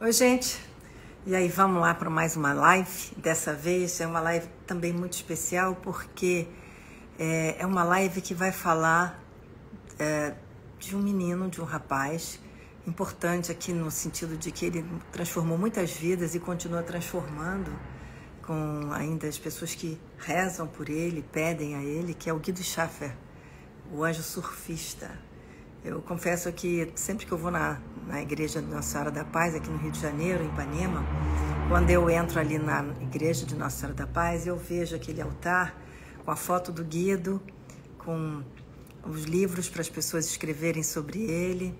Oi, gente. E aí, vamos lá para mais uma live. Dessa vez é uma live também muito especial porque é uma live que vai falar de um menino, de um rapaz importante aqui no sentido de que ele transformou muitas vidas e continua transformando com ainda as pessoas que rezam por ele, pedem a ele, que é o Guido Schaffer, o anjo surfista. Eu confesso que sempre que eu vou na igreja de Nossa Senhora da Paz, aqui no Rio de Janeiro, em Ipanema, quando eu entro ali na igreja de Nossa Senhora da Paz, eu vejo aquele altar com a foto do Guido, com os livros para as pessoas escreverem sobre ele.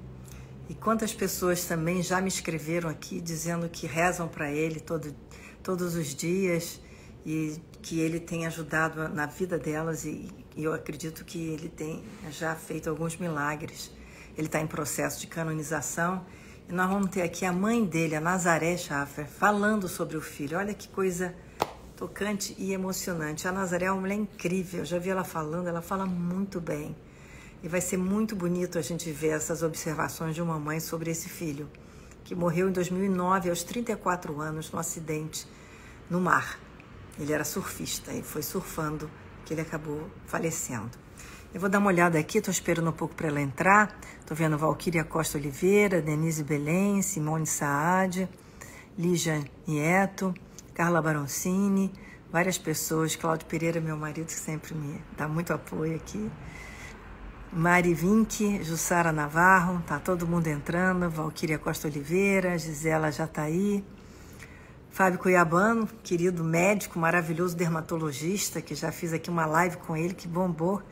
E quantas pessoas também já me escreveram aqui dizendo que rezam para ele todos os dias e que ele tem ajudado na vida delas e eu acredito que ele tem já feito alguns milagres. Ele está em processo de canonização e nós vamos ter aqui a mãe dele, a Nazaré Schaffer, falando sobre o filho. Olha que coisa tocante e emocionante. A Nazaré é uma mulher incrível, eu já vi ela falando, ela fala muito bem. E vai ser muito bonito a gente ver essas observações de uma mãe sobre esse filho, que morreu em 2009, aos 34 anos, num acidente no mar. Ele era surfista e foi surfando que ele acabou falecendo. Eu vou dar uma olhada aqui, estou esperando um pouco para ela entrar. Estou vendo Valquíria Costa Oliveira, Denise Belém, Simone Saad, Lígia Nieto, Carla Baroncini, várias pessoas. Cláudio Pereira, meu marido, que sempre me dá muito apoio aqui. Mari Vinck, Jussara Navarro, tá todo mundo entrando. Valquíria Costa Oliveira, Gisela Jataí. Fábio Cuiabano, querido médico, maravilhoso dermatologista, que já fiz aqui uma live com ele, que bombou.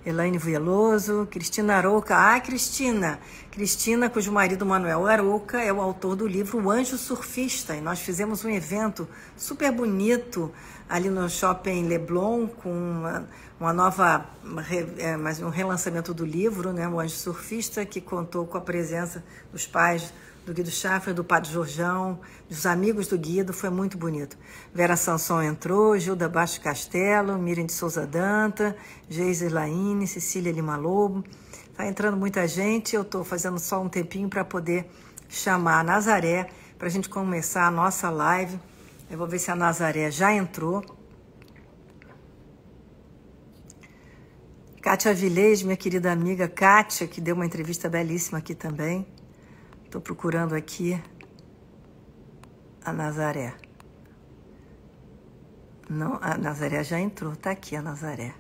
Elaine Veloso, Cristina Arouca. Ah, Cristina! Cristina, cujo marido Manuel Arouca é o autor do livro O Anjo Surfista. E nós fizemos um evento super bonito ali no Shopping Leblon, com uma nova, mais um relançamento do livro, né? O Anjo Surfista, que contou com a presença dos pais do Guido Schaffer, do Padre Jorjão, dos amigos do Guido, foi muito bonito. Vera Sanson entrou, Gilda Baixo Castelo, Miriam de Souza Danta, Geise Laine, Cecília Lima Lobo. Está entrando muita gente, eu estou fazendo só um tempinho para poder chamar a Nazaré, para a gente começar a nossa live. Eu vou ver se a Nazaré já entrou. Kátia Vilês, minha querida amiga Kátia, que deu uma entrevista belíssima aqui também. Estou procurando aqui a Nazaré. Não, a Nazaré já entrou. Está aqui a Nazaré.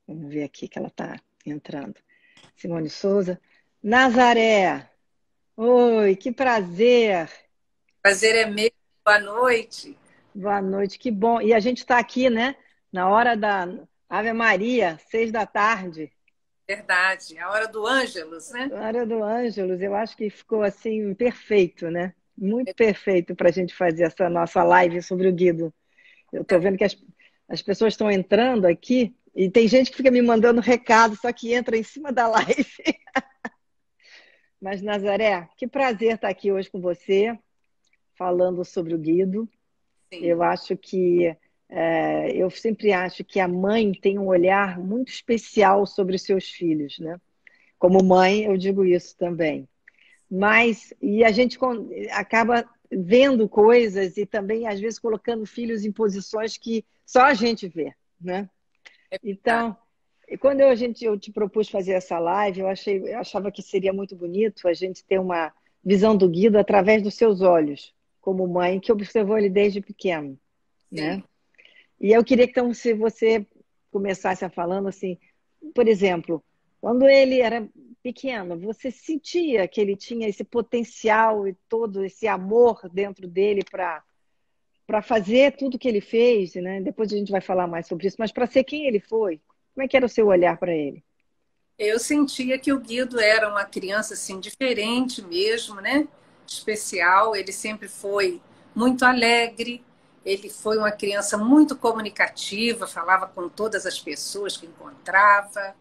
Vamos ver aqui que ela está entrando. Simone Souza. Nazaré! Oi, que prazer! Prazer é meu. Boa noite. Boa noite, que bom. E a gente está aqui, né? Na hora da Ave Maria, 6 da tarde. Verdade. A hora do Ângelus, né? A hora do Ângelus, eu acho que ficou assim perfeito, né? Muito perfeito para a gente fazer essa nossa live sobre o Guido. Eu estou vendo que as pessoas estão entrando aqui e tem gente que fica me mandando recado, só que entra em cima da live. Mas, Nazaré, que prazer estar aqui hoje com você, falando sobre o Guido. Sim. Eu acho que eu sempre acho que a mãe tem um olhar muito especial sobre os seus filhos, né? Como mãe, eu digo isso também. E a gente acaba vendo coisas e também, às vezes, colocando filhos em posições que só a gente vê, né? Então, quando eu te propus fazer essa live, eu achava que seria muito bonito a gente ter uma visão do Guido através dos seus olhos, como mãe que observou ele desde pequeno, né? E eu queria, então, se você começasse a falando assim, por exemplo, quando ele era pequeno, você sentia que ele tinha esse potencial e todo esse amor dentro dele para fazer tudo que ele fez, né? Depois a gente vai falar mais sobre isso, mas para ser quem ele foi, como é que era o seu olhar para ele? Eu sentia que o Guido era uma criança assim diferente mesmo, né? Especial. Ele sempre foi muito alegre. Ele foi uma criança muito comunicativa, falava com todas as pessoas que encontrava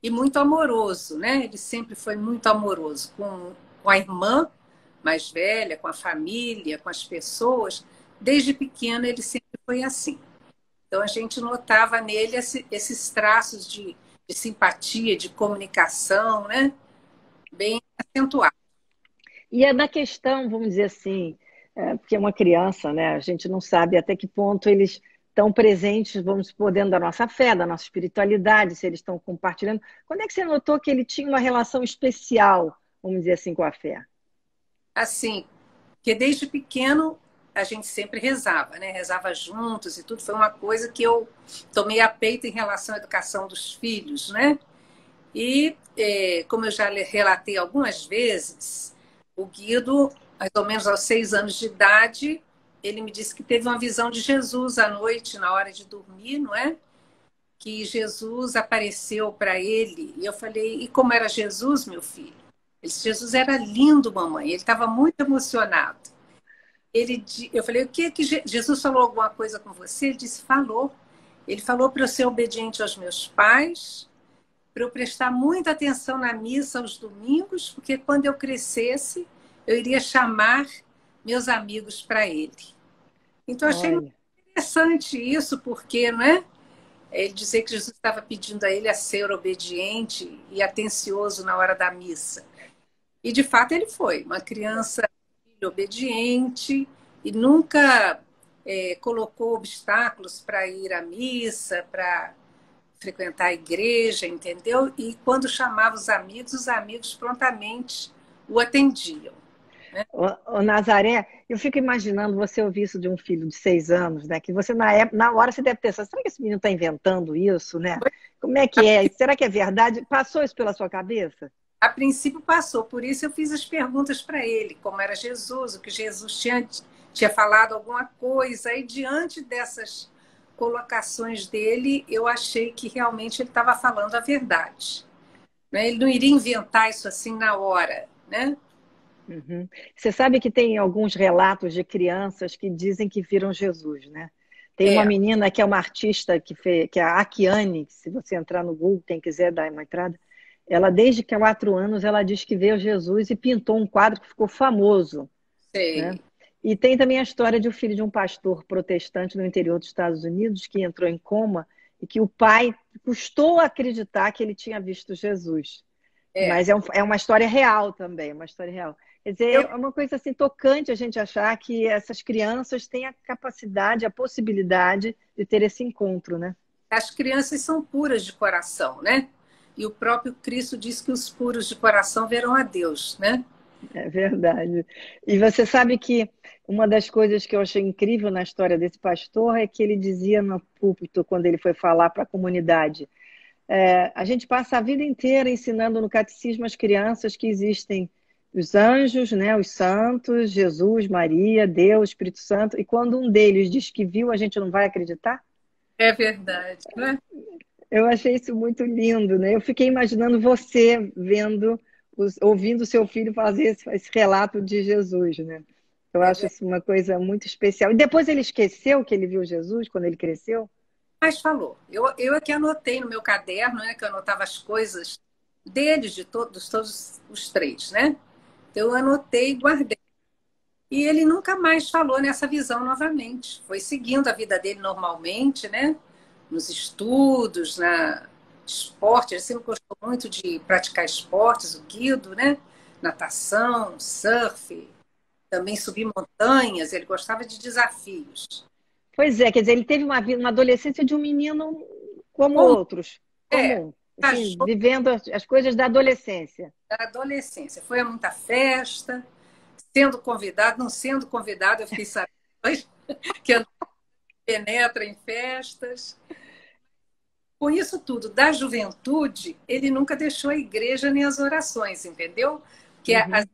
e muito amoroso, né? Ele sempre foi muito amoroso com a irmã mais velha, com a família, com as pessoas. Desde pequeno ele sempre foi assim. Então a gente notava nele esses traços de simpatia, de comunicação, né? Bem acentuados. E é na questão, vamos dizer assim, porque é uma criança, né? A gente não sabe até que ponto eles estão presentes, vamos supor, dentro da nossa fé, da nossa espiritualidade, se eles estão compartilhando. Quando é que você notou que ele tinha uma relação especial, vamos dizer assim, com a fé? Assim, porque desde pequeno a gente sempre rezava, né? Rezava juntos e tudo. Foi uma coisa que eu tomei a peito em relação à educação dos filhos, né? E, como eu já relatei algumas vezes, o Guido, mais ou menos aos 6 anos de idade, ele me disse que teve uma visão de Jesus à noite, na hora de dormir, não é? Que Jesus apareceu para ele. E eu falei, e como era Jesus, meu filho? Ele disse, Jesus era lindo, mamãe. Ele estava muito emocionado. Eu falei, o que Jesus falou alguma coisa com você? Ele disse, falou. Ele falou para eu ser obediente aos meus pais, para eu prestar muita atenção na missa aos domingos, porque quando eu crescesse, eu iria chamar meus amigos para ele. Então, eu achei muito Olha, interessante isso, porque, não é? Ele dizer que Jesus estava pedindo a ele a ser obediente e atencioso na hora da missa. E, de fato, ele foi uma criança obediente e nunca colocou obstáculos para ir à missa, para frequentar a igreja, entendeu? E quando chamava os amigos prontamente o atendiam. Né? ô Nazaré, eu fico imaginando você ouvir isso de um filho de 6 anos, né? Que você, na hora, você deve pensar, será que esse menino está inventando isso, né? Como é que é? Será que é verdade? Passou isso pela sua cabeça? A princípio passou, por isso eu fiz as perguntas para ele, como era Jesus, o que Jesus tinha falado alguma coisa, e diante dessas colocações dele, eu achei que realmente ele estava falando a verdade. Né? Ele não iria inventar isso assim na hora, né? Uhum. Você sabe que tem alguns relatos de crianças que dizem que viram Jesus, né? Tem uma É, menina que é uma artista que é a Akiane, que se você entrar no Google, quem quiser dar uma entrada, ela desde que há 4 anos ela diz que veio Jesus e pintou um quadro que ficou famoso, né? sei. E tem também a história de um filho de um pastor protestante no interior dos Estados Unidos que entrou em coma e que o pai custou acreditar que ele tinha visto Jesus. É. Mas é uma história real também, uma história real. Quer dizer, Eu, é uma coisa assim tocante a gente achar que essas crianças têm a capacidade, a possibilidade de ter esse encontro, né? as crianças são puras de coração, né? E o próprio Cristo diz que os puros de coração verão a Deus, né? É verdade. E você sabe que uma das coisas que eu achei incrível na história desse pastor é que ele dizia no púlpito, quando ele foi falar para a comunidade, a gente passa a vida inteira ensinando no catecismo às crianças que existem os anjos, né, os santos, Jesus, Maria, Deus, Espírito Santo, e quando um deles diz que viu, a gente não vai acreditar? É verdade, né? Eu achei isso muito lindo, né? Eu fiquei imaginando você vendo, ouvindo seu filho fazer esse relato de Jesus, né? Eu É acho verdade. isso uma coisa muito especial. E depois ele esqueceu que ele viu Jesus quando ele cresceu? Mas falou. Eu é que anotei no meu caderno, né? Que eu anotava as coisas deles, de todos os três, né? Então, eu anotei e guardei. E ele nunca mais falou nessa visão novamente. Foi seguindo a vida dele normalmente, né? Nos estudos, na esporte. Ele sempre gostou muito de praticar esportes, o Guido, né? Natação, surf, também subir montanhas. Ele gostava de desafios. Pois é, quer dizer, ele teve uma adolescência de um menino como Como outros, é, comum, assim, viajou vivendo as coisas da adolescência. da adolescência. Foi a muita festa, sendo convidado, não sendo convidado, eu fiquei sabendo que penetra em festas. Com isso tudo, da juventude, ele nunca deixou a igreja nem as orações, entendeu? Que Uhum.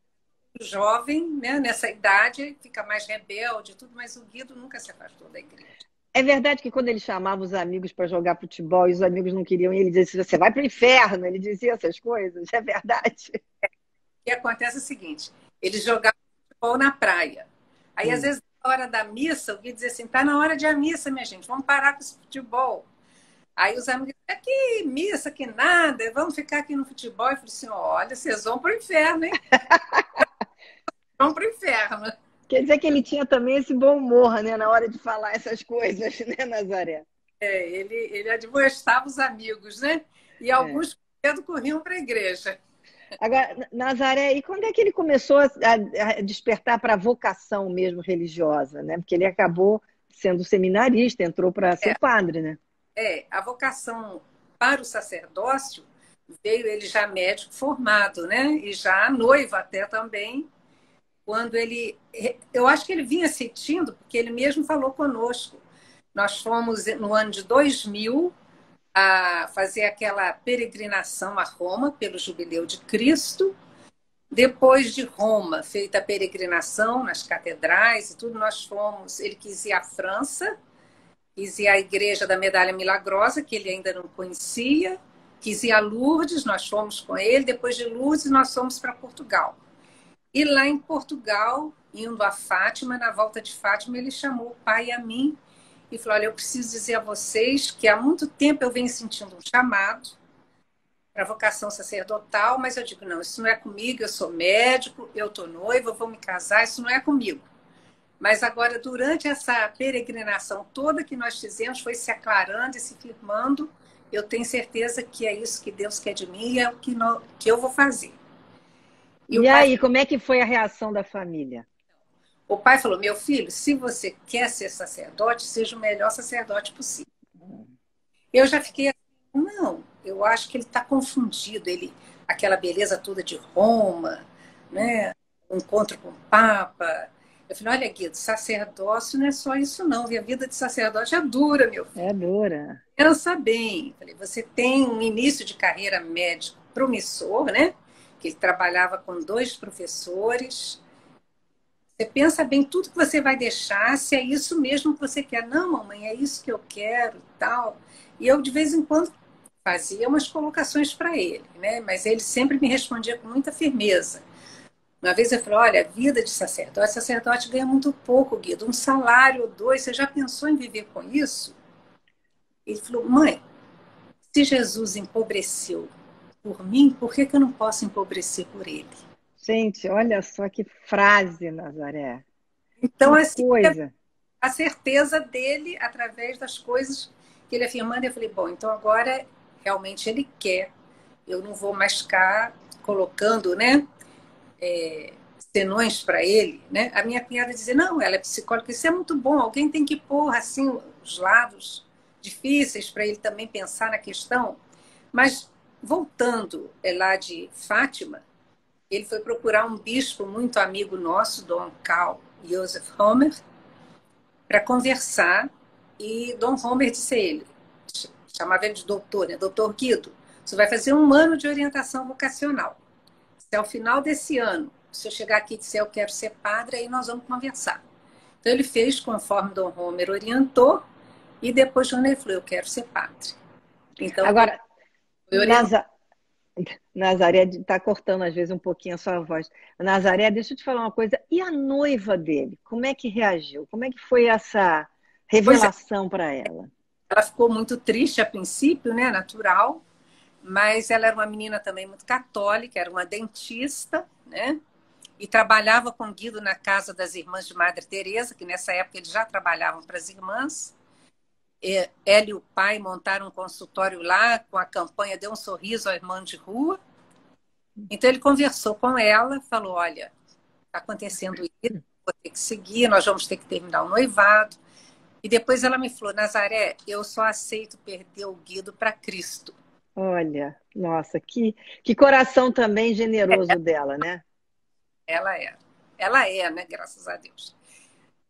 o jovem, né, nessa idade, fica mais rebelde e tudo, mas o Guido nunca se afastou da igreja. É verdade que quando ele chamava os amigos para jogar futebol e os amigos não queriam, e ele dizia assim, você vai para o inferno, ele dizia essas coisas, é verdade. O que acontece é o seguinte, eles jogavam futebol na praia. Aí, às Hum. vezes, na hora da missa, o Guido dizia assim, tá na hora de a missa, minha gente, vamos parar com esse futebol. Aí os amigos, que missa, que nada, vamos ficar aqui no futebol. Eu falei assim, olha, vocês vão para o inferno, hein? Vão para o inferno. Quer dizer que ele tinha também esse bom humor, né, na hora de falar essas coisas, né, Nazaré? Ele admoestava os amigos, né? E É. alguns com medo corriam para a igreja. Agora, Nazaré, e quando é que ele começou a despertar para a vocação mesmo religiosa, né? Porque ele acabou sendo seminarista, entrou para ser padre, né? A vocação para o sacerdócio veio ele já médico formado, né? E já noivo até também, quando ele... Eu acho que ele vinha sentindo, porque ele mesmo falou conosco. Nós fomos no ano de 2000 a fazer aquela peregrinação a Roma pelo Jubileu de Cristo. Depois de Roma, feita a peregrinação nas catedrais e tudo, nós fomos... Ele quis ir à França, quis ir à Igreja da Medalha Milagrosa, que ele ainda não conhecia, quis ir a Lourdes, nós fomos com ele. Depois de Lourdes, nós fomos para Portugal. E lá em Portugal, indo a Fátima, na volta de Fátima, ele chamou o pai e a mim e falou: olha, eu preciso dizer a vocês que há muito tempo eu venho sentindo um chamado para a vocação sacerdotal, mas eu digo, não, isso não é comigo, eu sou médico, eu estou noiva, eu vou me casar, isso não é comigo. Mas agora, durante essa peregrinação toda que nós fizemos, foi se aclarando e se firmando, eu tenho certeza que é isso que Deus quer de mim e é o que eu vou fazer. E aí, como é que foi a reação da família? O pai falou: meu filho, se você quer ser sacerdote, seja o melhor sacerdote possível. Eu já fiquei assim, não, eu acho que ele está confundido. Aquela beleza toda de Roma, né? O encontro com o Papa. Eu falei: olha, Guido, sacerdócio não é só isso, não. A vida de sacerdote é dura, meu filho. É dura. Pensa bem. Falei: você tem um início de carreira médico promissor, né? Que ele trabalhava com 2 professores. Você pensa bem tudo que você vai deixar, se é isso mesmo que você quer. Não, mamãe, é isso que eu quero, tal. E eu, de vez em quando, fazia umas colocações para ele, né? Mas ele sempre me respondia com muita firmeza. Uma vez eu falei: olha, a vida de sacerdote ganha muito pouco, Guido, 1 salário ou 2, você já pensou em viver com isso? Ele falou: mãe, se Jesus empobreceu por mim, por que eu não posso empobrecer por ele? Gente, olha só que frase, Nazaré. Então, Que assim, coisa. a certeza dele através das coisas que ele afirmando, eu falei: bom, então agora realmente ele quer. Eu não vou mais ficar colocando, né, senões para ele, né? A minha cunhada dizia: não, ela é psicóloga, isso é muito bom, alguém tem que pôr assim os lados difíceis para ele também pensar na questão. Mas voltando lá de Fátima, ele foi procurar um bispo muito amigo nosso, Dom Karl Joseph Homer, para conversar. E Dom Homer disse a ele, chamava ele de doutor, né? Doutor Guido, você vai fazer 1 ano de orientação vocacional. Se ao final desse ano, se eu chegar aqui e disser eu quero ser padre, aí nós vamos conversar. Então ele fez conforme Dom Homer orientou, e depois quando ele falou: eu quero ser padre. Então, agora, Nazaré está cortando às vezes um pouquinho a sua voz. Nazaré, deixa eu te falar uma coisa. E a noiva dele? Como é que reagiu? Como é que foi essa revelação para ela? Ela ficou muito triste a princípio, né? Natural. Mas ela era uma menina também muito católica, era uma dentista, né? E trabalhava com Guido na casa das irmãs de Madre Teresa, que nessa época eles já trabalhavam para as irmãs. Ela e o pai montaram um consultório lá com a campanha Dê um Sorriso ao Irmão de Rua. Então ele conversou com ela, falou: olha, está acontecendo isso, vou ter que seguir, nós vamos ter que terminar o noivado. E depois ela me falou: Nazaré, eu só aceito perder o Guido para Cristo. Olha, nossa, que coração também generoso dela, né? Ela é. Ela é, né? Graças a Deus.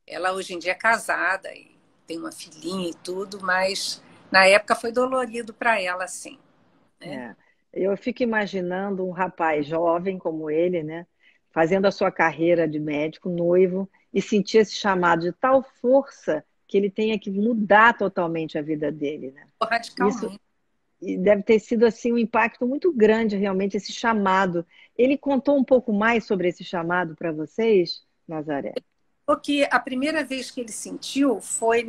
Ela hoje em dia é casada e tem uma filhinha e tudo, mas na época foi dolorido para ela, sim. Né? Eu fico imaginando um rapaz jovem como ele, né? Fazendo a sua carreira de médico, noivo, e sentir esse chamado de tal força que ele tenha que mudar totalmente a vida dele, né? Radicalmente. Isso, e deve ter sido assim um impacto muito grande realmente esse chamado. Ele contou um pouco mais sobre esse chamado para vocês, Nazaré? Porque a primeira vez que ele sentiu foi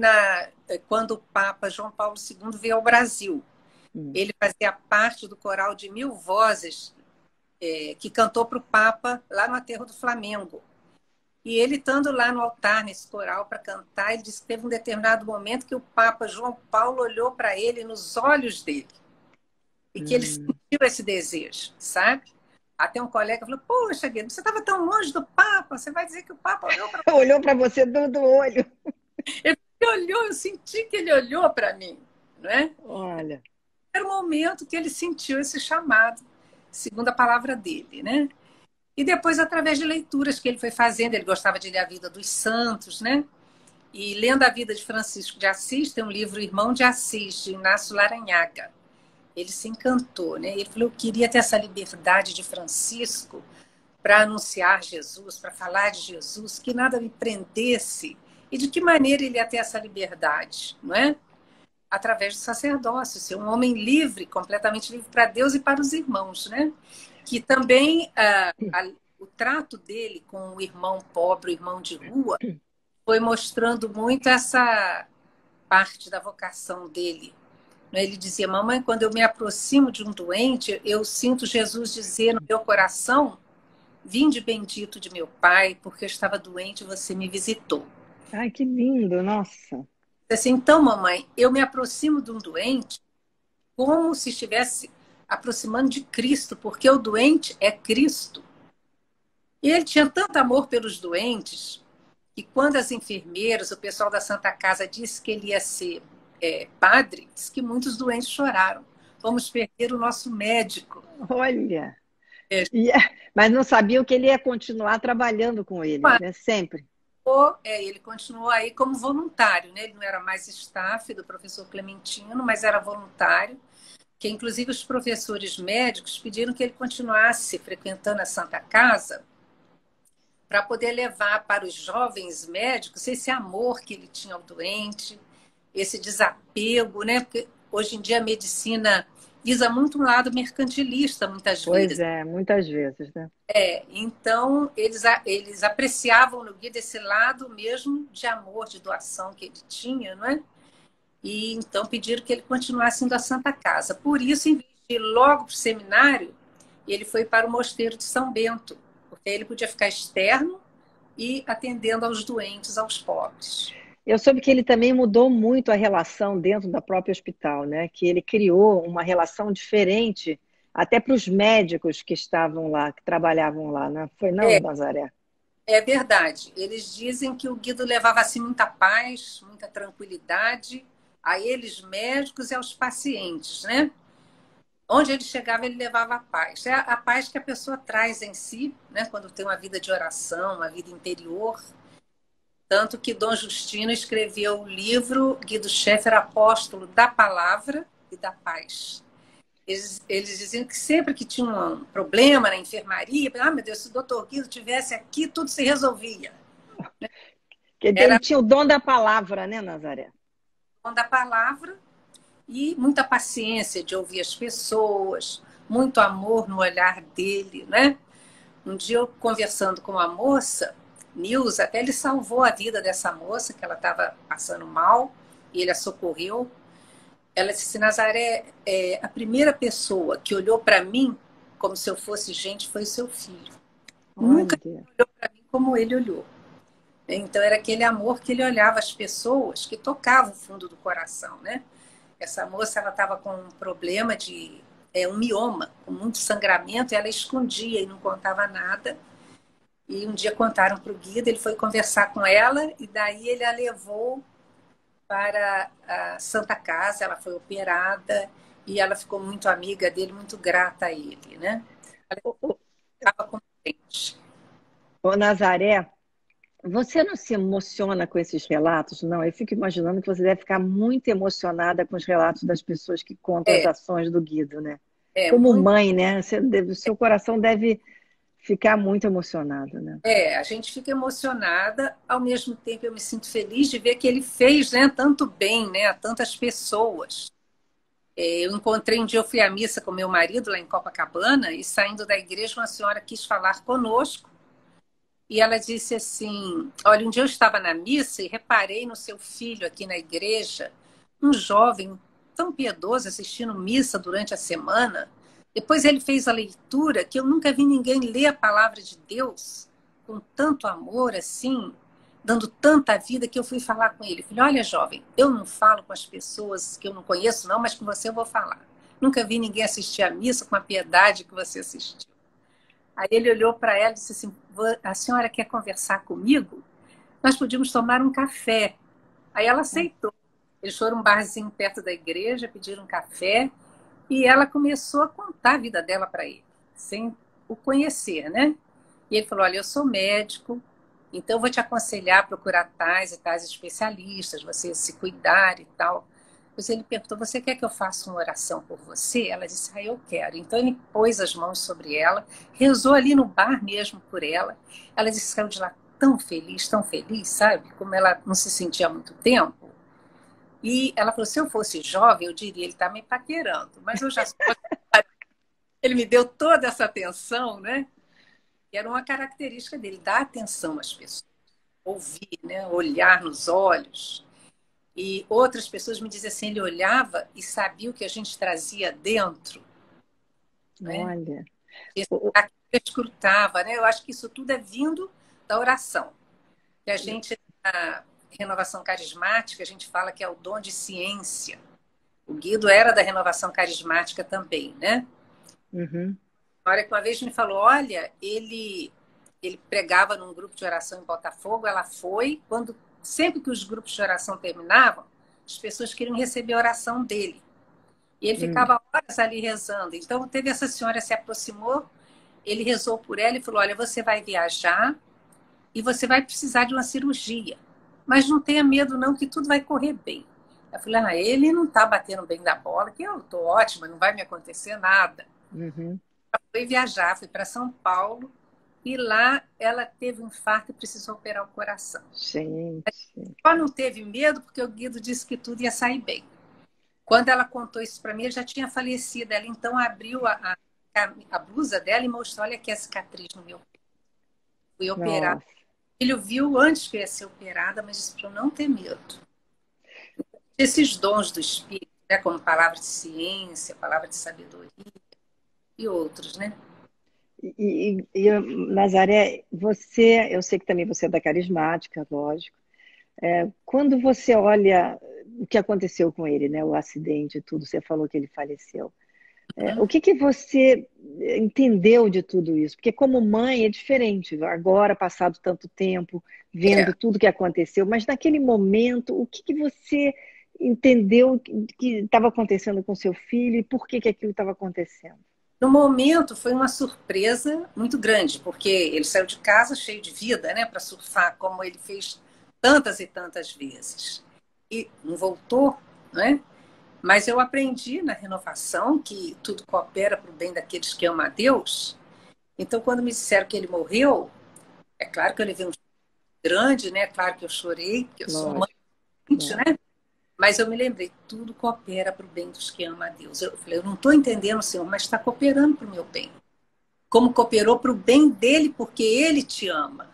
quando o Papa João Paulo II veio ao Brasil. Ele fazia parte do coral de 1000 vozes que cantou para o Papa lá no aterro do Flamengo. E ele, estando lá no altar, nesse coral, para cantar, ele disse que teve um determinado momento que o Papa João Paulo olhou para ele nos olhos dele. E que ele sentiu esse desejo, sabe? Até um colega falou, poxa, Guido, você estava tão longe do Papa, você vai dizer que o Papa olhou para Olhou para você do olho. ele olhou, eu senti que ele olhou para mim, não é? Olha. Era o momento que ele sentiu esse chamado, segundo a palavra dele, né? E depois, através de leituras que ele foi fazendo, ele gostava de ler a vida dos santos, né? E lendo a vida de Francisco de Assis, tem um livro Irmão de Assis, de Inácio Laranhaga. Ele se encantou, né? Ele falou, eu queria ter essa liberdade de Francisco para anunciar Jesus, para falar de Jesus, que nada me prendesse. E de que maneira ele ia ter essa liberdade, não é? Através do sacerdócio, ser um homem livre, completamente livre para Deus e para os irmãos, né? Que também o trato dele com o irmão pobre, o irmão de rua, foi mostrando muito essa parte da vocação dele. Ele dizia, mamãe, quando eu me aproximo de um doente, eu sinto Jesus dizer no meu coração, vinde bendito de meu Pai, porque eu estava doente e você me visitou. Ai, que lindo, nossa. Assim, então, mamãe, eu me aproximo de um doente como se estivesse aproximando de Cristo, porque o doente é Cristo. E ele tinha tanto amor pelos doentes que quando as enfermeiras, o pessoal da Santa Casa disse que ele ia ser padre, disse que muitos doentes choraram. Vamos perder o nosso médico. Olha. Mas não sabiam que ele ia continuar trabalhando com ele, né? Sempre. Ele continuou aí como voluntário, né? Ele não era mais staff do professor Clementino, mas era voluntário, que inclusive os professores médicos pediram que ele continuasse frequentando a Santa Casa para poder levar para os jovens médicos esse amor que ele tinha ao doente, esse desapego, né? Porque hoje em dia a medicina visa muito um lado mercantilista, muitas vezes. Pois é, muitas vezes, né? Então eles apreciavam no Guido esse lado mesmo de amor, de doação que ele tinha, não é? E então pediram que ele continuasse indo à Santa Casa. Por isso, em vez de ir logo para o seminário, ele foi para o Mosteiro de São Bento, porque aí ele podia ficar externo e atendendo aos doentes, aos pobres. Eu soube que ele também mudou muito a relação dentro da própria hospital, né? Que ele criou uma relação diferente até para os médicos que estavam lá, que trabalhavam lá, não foi não, Nazaré? É verdade. Eles dizem que o Guido levava assim muita paz, muita tranquilidade a eles médicos e aos pacientes, né? Onde ele chegava, ele levava a paz. É a paz que a pessoa traz em si, né? Quando tem uma vida de oração, uma vida interior. Tanto que Dom Justino escreveu o livro Guido Schaeffer, Apóstolo da Palavra e da Paz. Eles diziam que sempre que tinha um problema na enfermaria, meu Deus, se o doutor Guido estivesse aqui, tudo se resolvia. Ele tinha o dom da palavra, né, Nazaré? O dom da palavra e muita paciência de ouvir as pessoas, muito amor no olhar dele, né? Um dia eu conversando com uma moça, Nilza, até ele salvou a vida dessa moça, que ela estava passando mal, e ele a socorreu. Ela disse, Nazaré, a primeira pessoa que olhou para mim como se eu fosse gente foi o seu filho. Nunca olhou para mim como ele olhou. Então era aquele amor que ele olhava as pessoas, que tocava o fundo do coração, né? Essa moça, ela estava com um problema de um mioma, com muito sangramento, e ela escondia e não contava nada. E um dia contaram para o Guido, ele foi conversar com ela, e daí ele a levou para a Santa Casa, ela foi operada, e ela ficou muito amiga dele, muito grata a ele, né? Ela estava contente. Ô, Nazaré, você não se emociona com esses relatos? Não, eu fico imaginando que você deve ficar muito emocionada com os relatos das pessoas que contam as ações do Guido, né? Como muito... mãe, né? O seu coração deve ficar muito emocionado, né? A gente fica emocionada, ao mesmo tempo eu me sinto feliz de ver que ele fez, né, tanto bem, né, a tantas pessoas. Eu encontrei um dia, eu fui à missa com meu marido lá em Copacabana, e saindo da igreja uma senhora quis falar conosco, e ela disse assim, olha, um dia eu estava na missa e reparei no seu filho aqui na igreja, um jovem tão piedoso assistindo missa durante a semana. Depois ele fez a leitura que eu nunca vi ninguém ler a palavra de Deus com tanto amor assim, dando tanta vida, que eu fui falar com ele. Falei, olha, jovem, eu não falo com as pessoas que eu não conheço não, mas com você eu vou falar. Nunca vi ninguém assistir a missa com a piedade que você assistiu. Aí ele olhou para ela e disse assim, a senhora quer conversar comigo? Nós podíamos tomar um café. Aí ela aceitou. Eles foram a um barzinho perto da igreja, pediram um café, e ela começou a contar a vida dela para ele, sem o conhecer, né? E ele falou, olha, eu sou médico, então eu vou te aconselhar a procurar tais e tais especialistas, você se cuidar e tal. Depois ele perguntou, você quer que eu faça uma oração por você? Ela disse, ah, eu quero. Então ele pôs as mãos sobre ela, rezou ali no bar mesmo por ela. Ela disse que saiu de lá tão feliz, sabe? Como ela não se sentia há muito tempo. E ela falou, se eu fosse jovem, eu diria, ele está me paquerando. Mas eu já sou... Ele me deu toda essa atenção, né? E era uma característica dele, dar atenção às pessoas. Ouvir, né? Olhar nos olhos. E outras pessoas me dizem assim, ele olhava e sabia o que a gente trazia dentro. Né? Olha. Ele escrutava, né? Eu acho que isso tudo é vindo da oração. Que a gente, na renovação carismática, a gente fala que é o dom de ciência. O Guido era da renovação carismática também, né? Uhum. Na hora que uma vez me falou, olha, ele pregava num grupo de oração em Botafogo, ela foi, sempre que os grupos de oração terminavam, as pessoas queriam receber a oração dele. E ele ficava horas ali rezando. Então, teve essa senhora, se aproximou, ele rezou por ela e falou, olha, você vai viajar e você vai precisar de uma cirurgia. Mas não tenha medo não, que tudo vai correr bem. Eu falei, ah, ele não está batendo bem da bola, que eu estou ótima, não vai me acontecer nada. Uhum. Ela foi viajar, foi para São Paulo, e lá ela teve um infarto e precisou operar o coração. Gente. Ela não teve medo porque o Guido disse que tudo ia sair bem. Quando ela contou isso para mim, ele já tinha falecido. Ela então abriu a blusa dela e mostrou, olha aqui a cicatriz no meu peito. Fui operada. Ele viu antes que eu ia ser operada, mas disse para eu não ter medo. Esses dons do Espírito, né, como palavra de ciência, palavra de sabedoria e outros, né? E Nazaré, eu sei que também você é da carismática, lógico. Quando você olha o que aconteceu com ele, né, o acidente e tudo, você falou que ele faleceu. O que você entendeu de tudo isso? Porque como mãe é diferente, agora, passado tanto tempo, vendo tudo que aconteceu, mas naquele momento, o que você entendeu que estava acontecendo com seu filho e por que aquilo estava acontecendo? No momento foi uma surpresa muito grande, porque ele saiu de casa cheio de vida, né, para surfar, como ele fez tantas e tantas vezes. E não voltou, né? Mas eu aprendi na renovação que tudo coopera para o bem daqueles que amam a Deus. Então, quando me disseram que ele morreu, é claro que eu levei um choro grande, né? É claro que eu chorei, porque eu sou mãe, né? Mas eu me lembrei, tudo coopera para o bem dos que amam a Deus. Eu falei, eu não estou entendendo, Senhor, mas está cooperando para o meu bem. Como cooperou para o bem dele, porque ele te ama.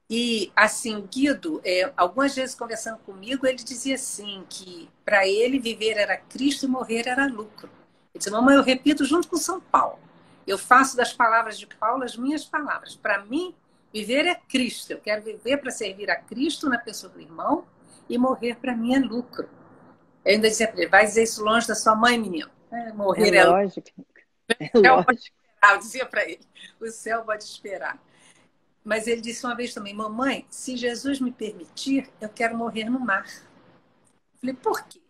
E, assim, o Guido, algumas vezes conversando comigo, ele dizia assim, que para ele viver era Cristo e morrer era lucro. Ele disse, mamãe, eu repito junto com São Paulo. Eu faço das palavras de Paulo as minhas palavras. Para mim, viver é Cristo. Eu quero viver para servir a Cristo na pessoa do irmão e morrer para mim é lucro. Eu ainda dizia para ele, vai dizer isso longe da sua mãe, menino. Morrer é lógico. Lógico. Eu dizia para ele, o céu pode esperar. Mas ele disse uma vez também, mamãe, se Jesus me permitir, eu quero morrer no mar. Eu falei, por quê?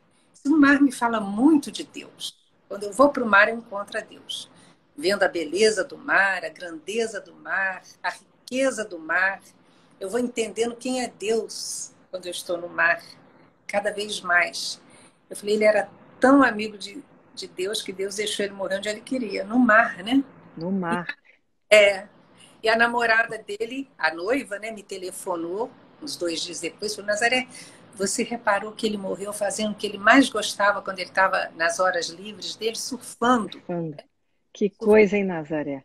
O mar me fala muito de Deus. Quando eu vou para o mar, eu encontro a Deus. Vendo a beleza do mar, a grandeza do mar, a riqueza do mar, eu vou entendendo quem é Deus quando eu estou no mar, cada vez mais. Eu falei, ele era tão amigo de Deus que Deus deixou ele morrer onde ele queria, no mar, né? No mar. E a namorada dele, a noiva, né, me telefonou uns 2 dias depois, falou, Nazaré, você reparou que ele morreu fazendo o que ele mais gostava quando ele estava nas horas livres dele, surfando. Que coisa, hein, Nazaré?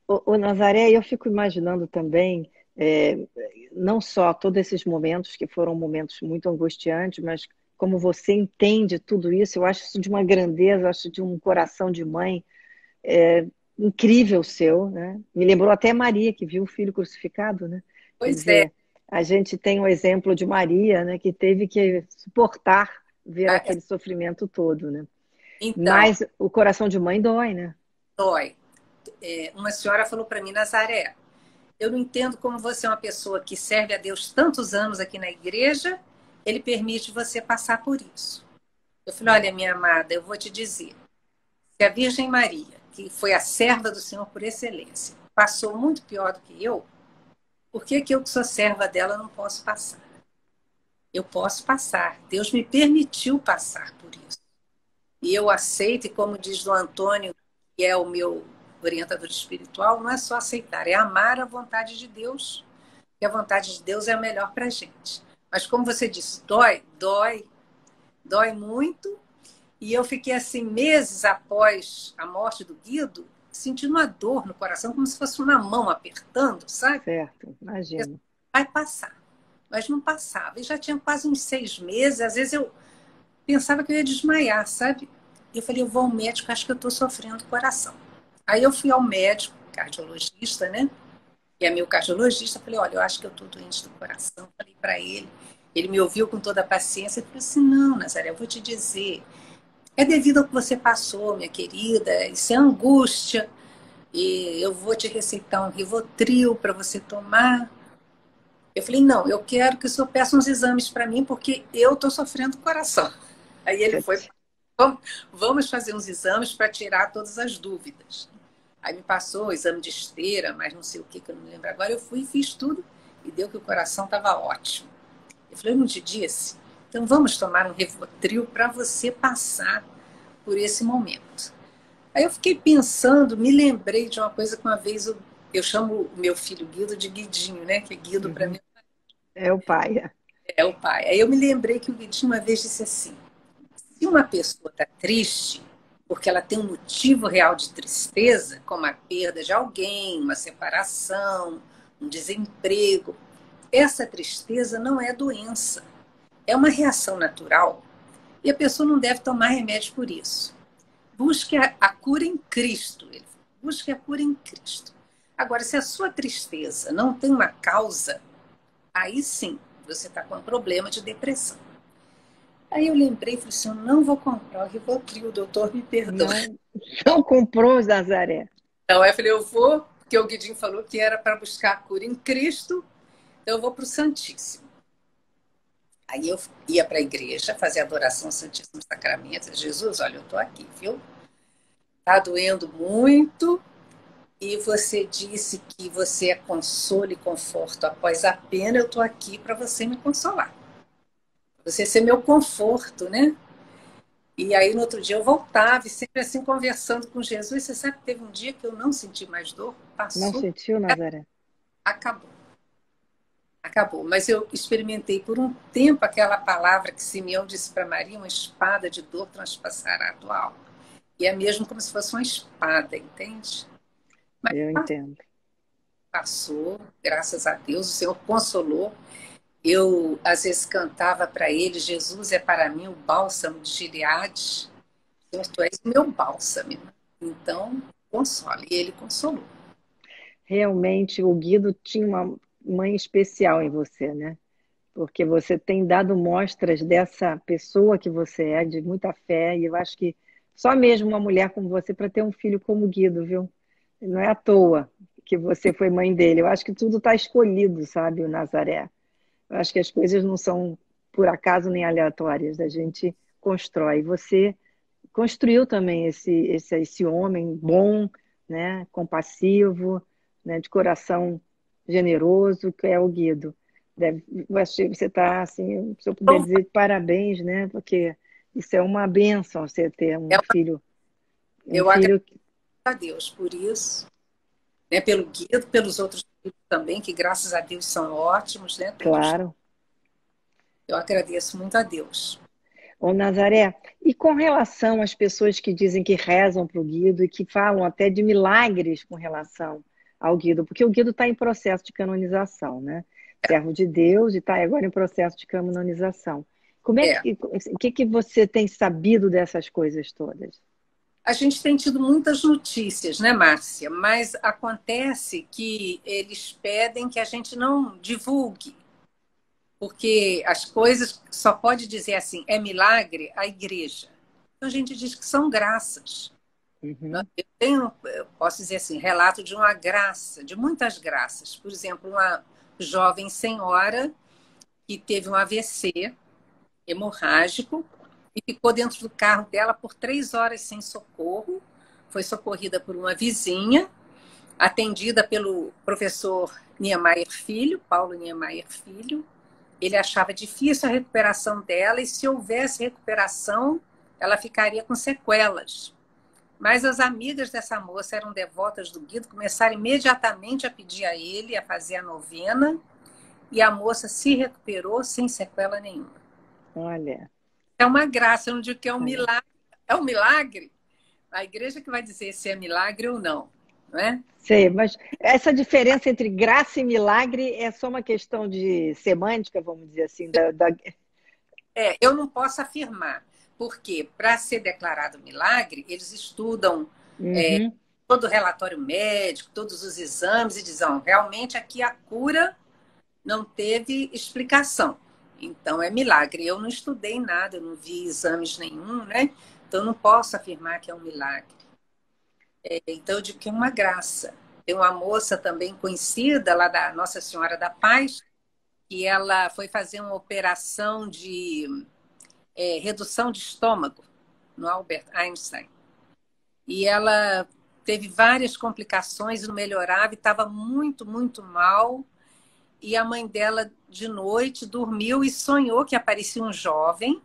O Nazaré, eu fico imaginando também, não só todos esses momentos, que foram momentos muito angustiantes, mas como você entende tudo isso, eu acho isso de uma grandeza, eu acho de um coração de mãe incrível seu, né? Me lembrou até Maria, que viu o filho crucificado, né? Pois é. A gente tem o exemplo de Maria, né, que teve que suportar ver aquele sofrimento todo, né? Então, mas o coração de mãe dói, né? Dói. uma senhora falou para mim, Nazaré, eu não entendo como você é uma pessoa que serve a Deus tantos anos aqui na igreja, ele permite você passar por isso. Eu falei, olha, minha amada, eu vou te dizer, se a Virgem Maria, que foi a serva do Senhor por excelência, passou muito pior do que eu, por que eu que sou serva dela não posso passar? Eu posso passar. Deus me permitiu passar por isso. E eu aceito, e como diz o Antônio, que é o meu orientador espiritual, não é só aceitar, é amar a vontade de Deus, que a vontade de Deus é a melhor para a gente. Mas como você disse, dói muito, e eu fiquei assim, meses após a morte do Guido, sentindo uma dor no coração, como se fosse uma mão apertando, sabe? Certo, imagino. Vai passar. Mas não passava. E já tinha quase uns 6 meses, às vezes eu pensava que eu ia desmaiar, sabe? E eu falei, eu vou ao médico, acho que eu estou sofrendo do coração. Aí eu fui ao médico, cardiologista, né? E é meu cardiologista, falei, olha, eu acho que eu estou doente do coração. Falei para ele. Ele me ouviu com toda a paciência e falou assim, não, Nazaré, eu vou te dizer, é devido ao que você passou, minha querida, isso é angústia, e eu vou te receitar um Rivotril para você tomar. Eu falei, não, eu quero que o senhor peça uns exames para mim, porque eu estou sofrendo do coração. Aí ele foi, vamos fazer uns exames para tirar todas as dúvidas. Aí me passou o exame de esteira, mas não sei o que eu não me lembro agora. Eu fui e fiz tudo e deu que o coração estava ótimo. Eu falei, eu não te disse? Então vamos tomar um Rivotril para você passar por esse momento. Aí eu fiquei pensando, me lembrei de uma coisa que uma vez eu chamo o meu filho Guido de Guidinho, né? Que Guido para mim é o pai. é o pai. Aí eu me lembrei que o Guidinho uma vez disse assim, se uma pessoa está triste porque ela tem um motivo real de tristeza, como a perda de alguém, uma separação, um desemprego, essa tristeza não é doença. É uma reação natural e a pessoa não deve tomar remédio por isso. Busque a cura em Cristo. Ele falou, busque a cura em Cristo. Agora, se a sua tristeza não tem uma causa, aí sim, você está com um problema de depressão. Aí eu lembrei e falei assim, eu não vou comprar o Rivotril, doutor, me perdoa. Não comprou, Nazaré? Então, aí eu falei, eu vou, porque o Guidinho falou que era para buscar a cura em Cristo, então eu vou para o Santíssimo. Aí eu ia para a igreja fazer adoração ao Santíssimo Sacramento. Jesus, olha, eu estou aqui, viu? Está doendo muito e você disse que você é consolo e conforto após a pena. Eu estou aqui para você me consolar. Você ser meu conforto, né? E aí no outro dia eu voltava e sempre assim conversando com Jesus. Você sabe que teve um dia que eu não senti mais dor? Passou. Não sentiu, Nazaré? Acabou. Acabou. Mas eu experimentei por um tempo aquela palavra que Simeão disse para Maria, uma espada de dor transpassará a tua alma. E é mesmo como se fosse uma espada, entende? Mas eu entendo. Passou, graças a Deus, o Senhor consolou. Eu, às vezes, cantava para ele, Jesus é para mim o bálsamo de Gileade. Senhor, tu és o meu bálsamo. Então, console. E ele consolou. Realmente, o Guido tinha uma mãe especial em você, né? Porque você tem dado mostras dessa pessoa que você é, de muita fé, e eu acho que só mesmo uma mulher como você para ter um filho como o Guido, viu? Não é à toa que você foi mãe dele. Eu acho que tudo está escolhido, sabe, o Nazaré? Eu acho que as coisas não são por acaso nem aleatórias, a gente constrói. Você construiu também esse homem bom, né, compassivo, né, de coração generoso, que é o Guido. Você está, assim, se eu puder dizer, parabéns, né, porque isso é uma bênção, você ter um filho. Eu agradeço a Deus por isso, né, pelo Guido, pelos outros filhos também, que graças a Deus são ótimos, né? Claro. Eu agradeço muito a Deus. Ô, Nazaré, e com relação às pessoas que dizem que rezam para o Guido e que falam até de milagres com relação ao Guido, porque o Guido está em processo de canonização, né? Servo de Deus e está agora em processo de canonização. Como é que, o que você tem sabido dessas coisas todas? A gente tem tido muitas notícias, né, Márcia? Mas acontece que eles pedem que a gente não divulgue, porque as coisas só pode dizer assim, é milagre a igreja. Então a gente diz que são graças. Uhum. Eu tenho, eu posso dizer assim, relato de uma graça, de muitas graças. Por exemplo, uma jovem senhora que teve um AVC hemorrágico e ficou dentro do carro dela por 3 horas sem socorro. Foi socorrida por uma vizinha, atendida pelo professor Niemeyer Filho, Paulo Niemeyer Filho. Ele achava difícil a recuperação dela e, se houvesse recuperação, ela ficaria com sequelas. Mas as amigas dessa moça eram devotas do Guido, começaram imediatamente a pedir a ele, a fazer a novena, e a moça se recuperou sem sequela nenhuma. Olha. É uma graça, eu não digo que é um milagre. É um milagre? A igreja que vai dizer se é milagre ou não, não é? Sei, mas essa diferença entre graça e milagre é só uma questão de semântica, vamos dizer assim, Eu não posso afirmar, porque para ser declarado milagre, eles estudam Uhum. todo o relatório médico, todos os exames e dizem, realmente aqui a cura não teve explicação. Então é milagre. Eu não estudei nada, eu não vi exames nenhum, né? Então não posso afirmar que é um milagre. Então eu digo que é uma graça. Tem uma moça também conhecida lá da Nossa Senhora da Paz, que ela foi fazer uma operação de redução de estômago no Albert Einstein. E ela teve várias complicações, não melhorava, e estava muito, muito mal. E a mãe dela, de noite, dormiu e sonhou que aparecia um jovem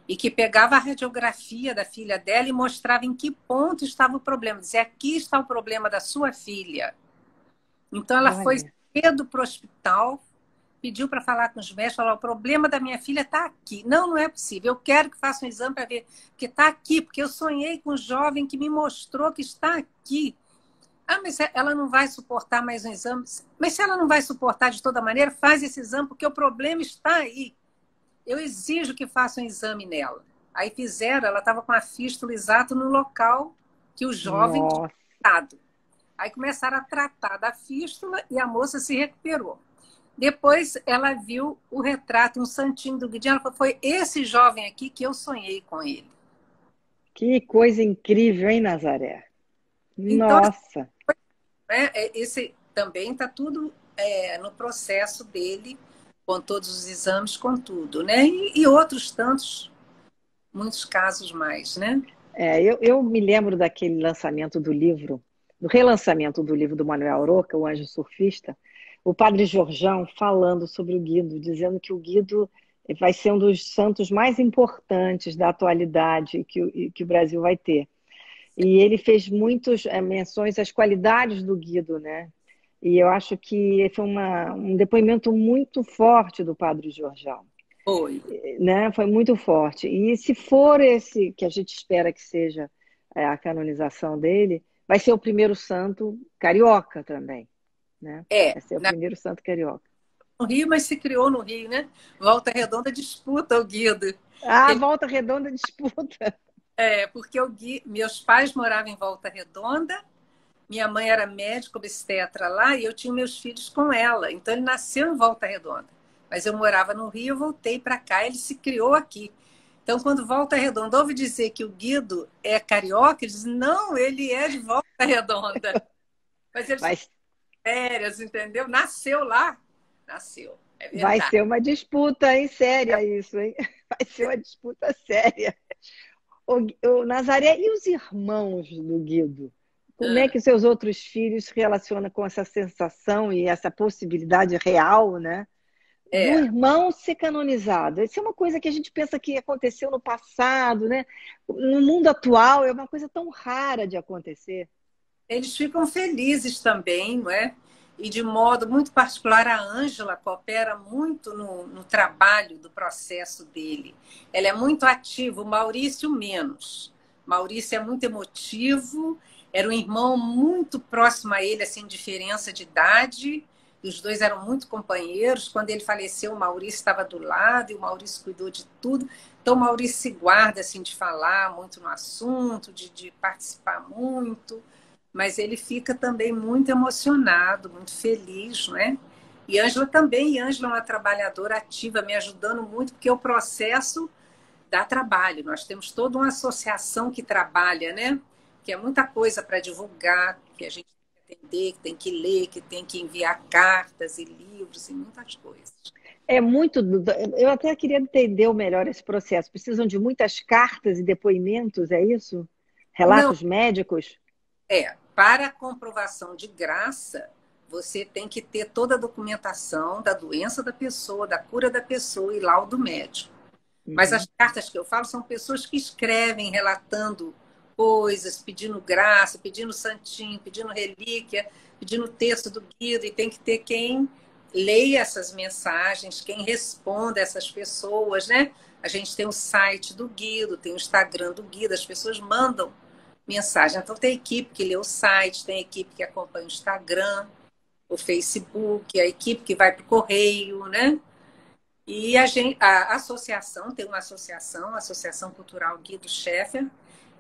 e que pegava a radiografia da filha dela e mostrava em que ponto estava o problema. Dizia, aqui está o problema da sua filha. Então ela foi Olha. cedo para o hospital, pediu para falar com os médicos, falou, o problema da minha filha está aqui. Não, não é possível, eu quero que faça um exame para ver, porque está aqui, porque eu sonhei com um jovem que me mostrou que está aqui. Ah, mas ela não vai suportar mais um exame. Mas se ela não vai suportar de toda maneira, faz esse exame, porque o problema está aí. Eu exijo que faça um exame nela. Aí fizeram, ela estava com a fístula exato no local que o jovem tinha Nossa. estado. Aí começaram a tratar da fístula e a moça se recuperou. Depois ela viu o retrato, um santinho do Guidinho. Ela falou, foi esse jovem aqui que eu sonhei com ele. Que coisa incrível, hein, Nazaré? Então, Nossa. esse também está tudo no processo dele, com todos os exames, com tudo, né? E outros tantos, muitos casos mais, né? Eu me lembro daquele lançamento do livro, do relançamento do livro do Manuel Aroca, O Anjo Surfista, o padre Jorjão falando sobre o Guido, dizendo que o Guido vai ser um dos santos mais importantes da atualidade que o Brasil vai ter. E ele fez muitas menções às qualidades do Guido, né? E eu acho que foi um depoimento muito forte do padre Jorjão. Foi. Né? Foi muito forte. E se for esse que a gente espera que seja a canonização dele, vai ser o primeiro santo carioca também. Né? Vai ser o primeiro santo carioca. No Rio, mas se criou no Rio, né? Volta Redonda disputa o Guido. Volta Redonda disputa. Porque meus pais moravam em Volta Redonda, minha mãe era médica obstetra lá e eu tinha meus filhos com ela. Então ele nasceu em Volta Redonda. Mas eu morava no Rio, eu voltei para cá, ele se criou aqui. Então, quando Volta Redonda ouve dizer que o Guido é carioca, ele diz, não, ele é de Volta Redonda. Mas ele férias, entendeu? Nasceu lá. Nasceu, é verdade. Vai ser uma disputa, hein? Séria isso, hein? Vai ser uma disputa séria. O Nazaré, e os irmãos do Guido? Como é que seus outros filhos se relacionam com essa sensação e essa possibilidade real, né? Do irmão ser canonizado. Isso é uma coisa que a gente pensa que aconteceu no passado, né? No mundo atual é uma coisa tão rara de acontecer. Eles ficam felizes também, não é? E de modo muito particular, a Ângela coopera muito no trabalho do processo dele. Ela é muito ativa, o Maurício menos. Maurício é muito emotivo, era um irmão muito próximo a ele, assim, diferença de idade, e os dois eram muito companheiros. Quando ele faleceu, o Maurício estava do lado, e o Maurício cuidou de tudo. Então, o Maurício se guarda assim, de falar muito no assunto, de participar muito, mas ele fica também muito emocionado, muito feliz, né? E Ângela também, e Ângela é uma trabalhadora ativa, me ajudando muito, porque o processo dá trabalho. Nós temos toda uma associação que trabalha, né? que é muita coisa para divulgar, que a gente tem que atender, que tem que ler, que tem que enviar cartas e livros e muitas coisas. É muito. Eu até queria entender melhor esse processo. Precisam de muitas cartas e depoimentos, é isso? Não, Relatos médicos? para a comprovação de graça, você tem que ter toda a documentação da doença da pessoa, da cura da pessoa e laudo médico. Mas as cartas que eu falo são pessoas que escrevem relatando coisas, pedindo graça, pedindo santinho, pedindo relíquia, pedindo texto do Guido, e tem que ter quem leia essas mensagens, quem responda essas pessoas, né? A gente tem o site do Guido, tem o Instagram do Guido, as pessoas mandam mensagem. Então tem equipe que lê o site, tem equipe que acompanha o Instagram, o Facebook, a equipe que vai para o correio, né? E a associação, tem uma associação, a Associação Cultural Guido Scheffer,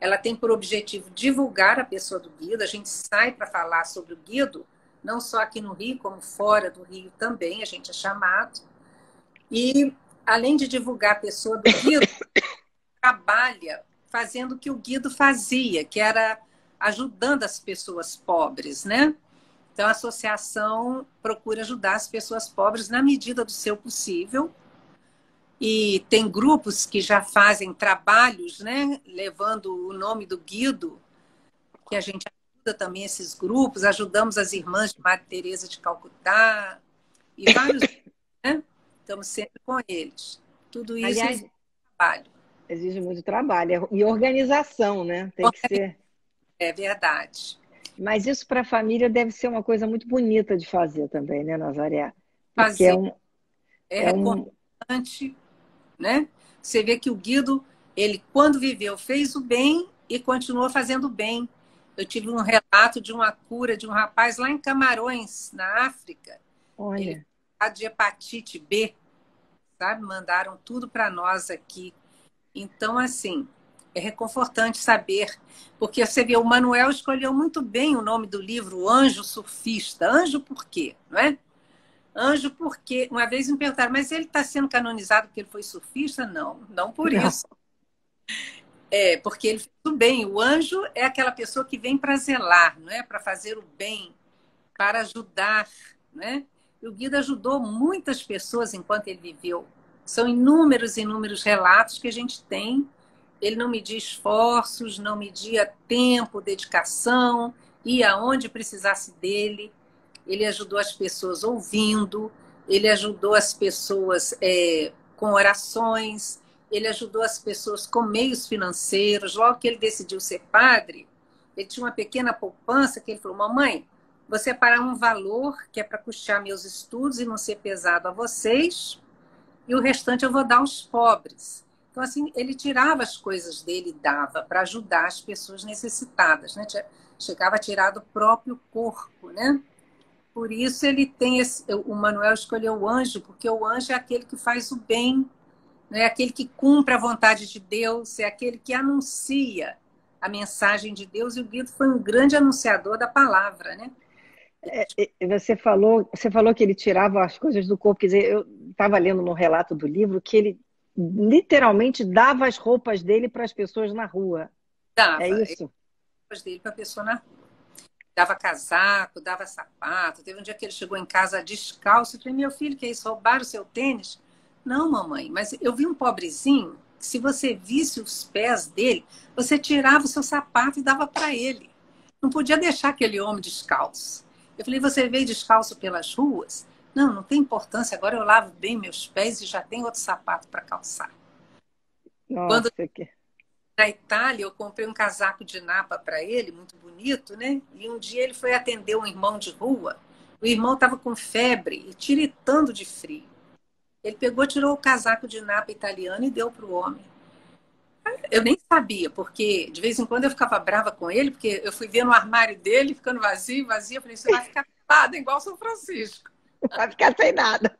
ela tem por objetivo divulgar a pessoa do Guido. A gente sai para falar sobre o Guido, não só aqui no Rio, como fora do Rio também, a gente é chamado. E, além de divulgar a pessoa do Guido, trabalha fazendo o que o Guido fazia, que era ajudando as pessoas pobres, né? Então, a associação procura ajudar as pessoas pobres na medida do seu possível. E tem grupos que já fazem trabalhos, né, levando o nome do Guido, que a gente ajuda também esses grupos, ajudamos as irmãs de Madre Teresa de Calcutá e vários, né? Estamos sempre com eles. Tudo isso Aliás, é trabalho. exige muito trabalho e organização, né? Tem que ser. É verdade. Mas isso para a família deve ser uma coisa muito bonita de fazer também, né, Nazaré? Porque Fazer é um. reconfortante, né? Você vê que o Guido, ele quando viveu, fez o bem e continuou fazendo o bem. Eu tive um relato de uma cura de um rapaz lá em Camarões, na África. Olha. Ele foi de hepatite B, sabe? Mandaram tudo para nós aqui. Então, assim, é reconfortante saber, porque você vê, o Manuel escolheu muito bem o nome do livro, O Anjo Surfista. Anjo por quê? Não é? Anjo porque, uma vez me perguntaram, mas ele está sendo canonizado porque ele foi surfista? Não, não por isso. É, porque ele fez o bem. O anjo é aquela pessoa que vem para zelar, não é? Para fazer o bem, para ajudar, né? E o Guido ajudou muitas pessoas enquanto ele viveu. São inúmeros, inúmeros relatos que a gente tem. Ele não media esforços, não media tempo, dedicação, ia aonde precisasse dele. Ele ajudou as pessoas ouvindo, ele ajudou as pessoas com orações, ele ajudou as pessoas com meios financeiros. Logo que ele decidiu ser padre, ele tinha uma pequena poupança que ele falou, mamãe, vou separar um valor que é para custear meus estudos e não ser pesado a vocês, e o restante eu vou dar aos pobres. Então, assim, ele tirava as coisas dele e dava para ajudar as pessoas necessitadas, né? Chegava a tirar do próprio corpo, né? Por isso ele tem o Manuel escolheu o anjo, porque o anjo é aquele que faz o bem, né? Aquele que cumpre a vontade de Deus, é aquele que anuncia a mensagem de Deus, e o Guido foi um grande anunciador da palavra, né? Você falou que ele tirava as coisas do corpo, quer dizer, eu estava lendo no relato do livro que ele literalmente dava as roupas dele para as pessoas na rua. Dava, é isso? As roupas dele para a pessoa na rua. Dava casaco, dava sapato. Teve um dia que ele chegou em casa descalço. Eu falei, meu filho, que é isso? Roubaram o seu tênis? Não, mamãe, mas eu vi um pobrezinho que se você visse os pés dele, você tirava o seu sapato e dava para ele. Não podia deixar aquele homem descalço. Eu falei, você veio descalço pelas ruas? Não, não tem importância. Agora eu lavo bem meus pés e já tenho outro sapato para calçar. Nossa, Na Itália, eu comprei um casaco de napa para ele, muito bonito, né? E um dia ele foi atender um irmão de rua. O irmão estava com febre e tiritando de frio. Ele pegou, tirou o casaco de napa italiano e deu para o homem. Eu nem sabia, porque de vez em quando eu ficava brava com ele, porque eu fui ver no armário dele, ficando vazio, vazio. Eu falei, você vai ficar pelada igual São Francisco. Vai ficar sem nada.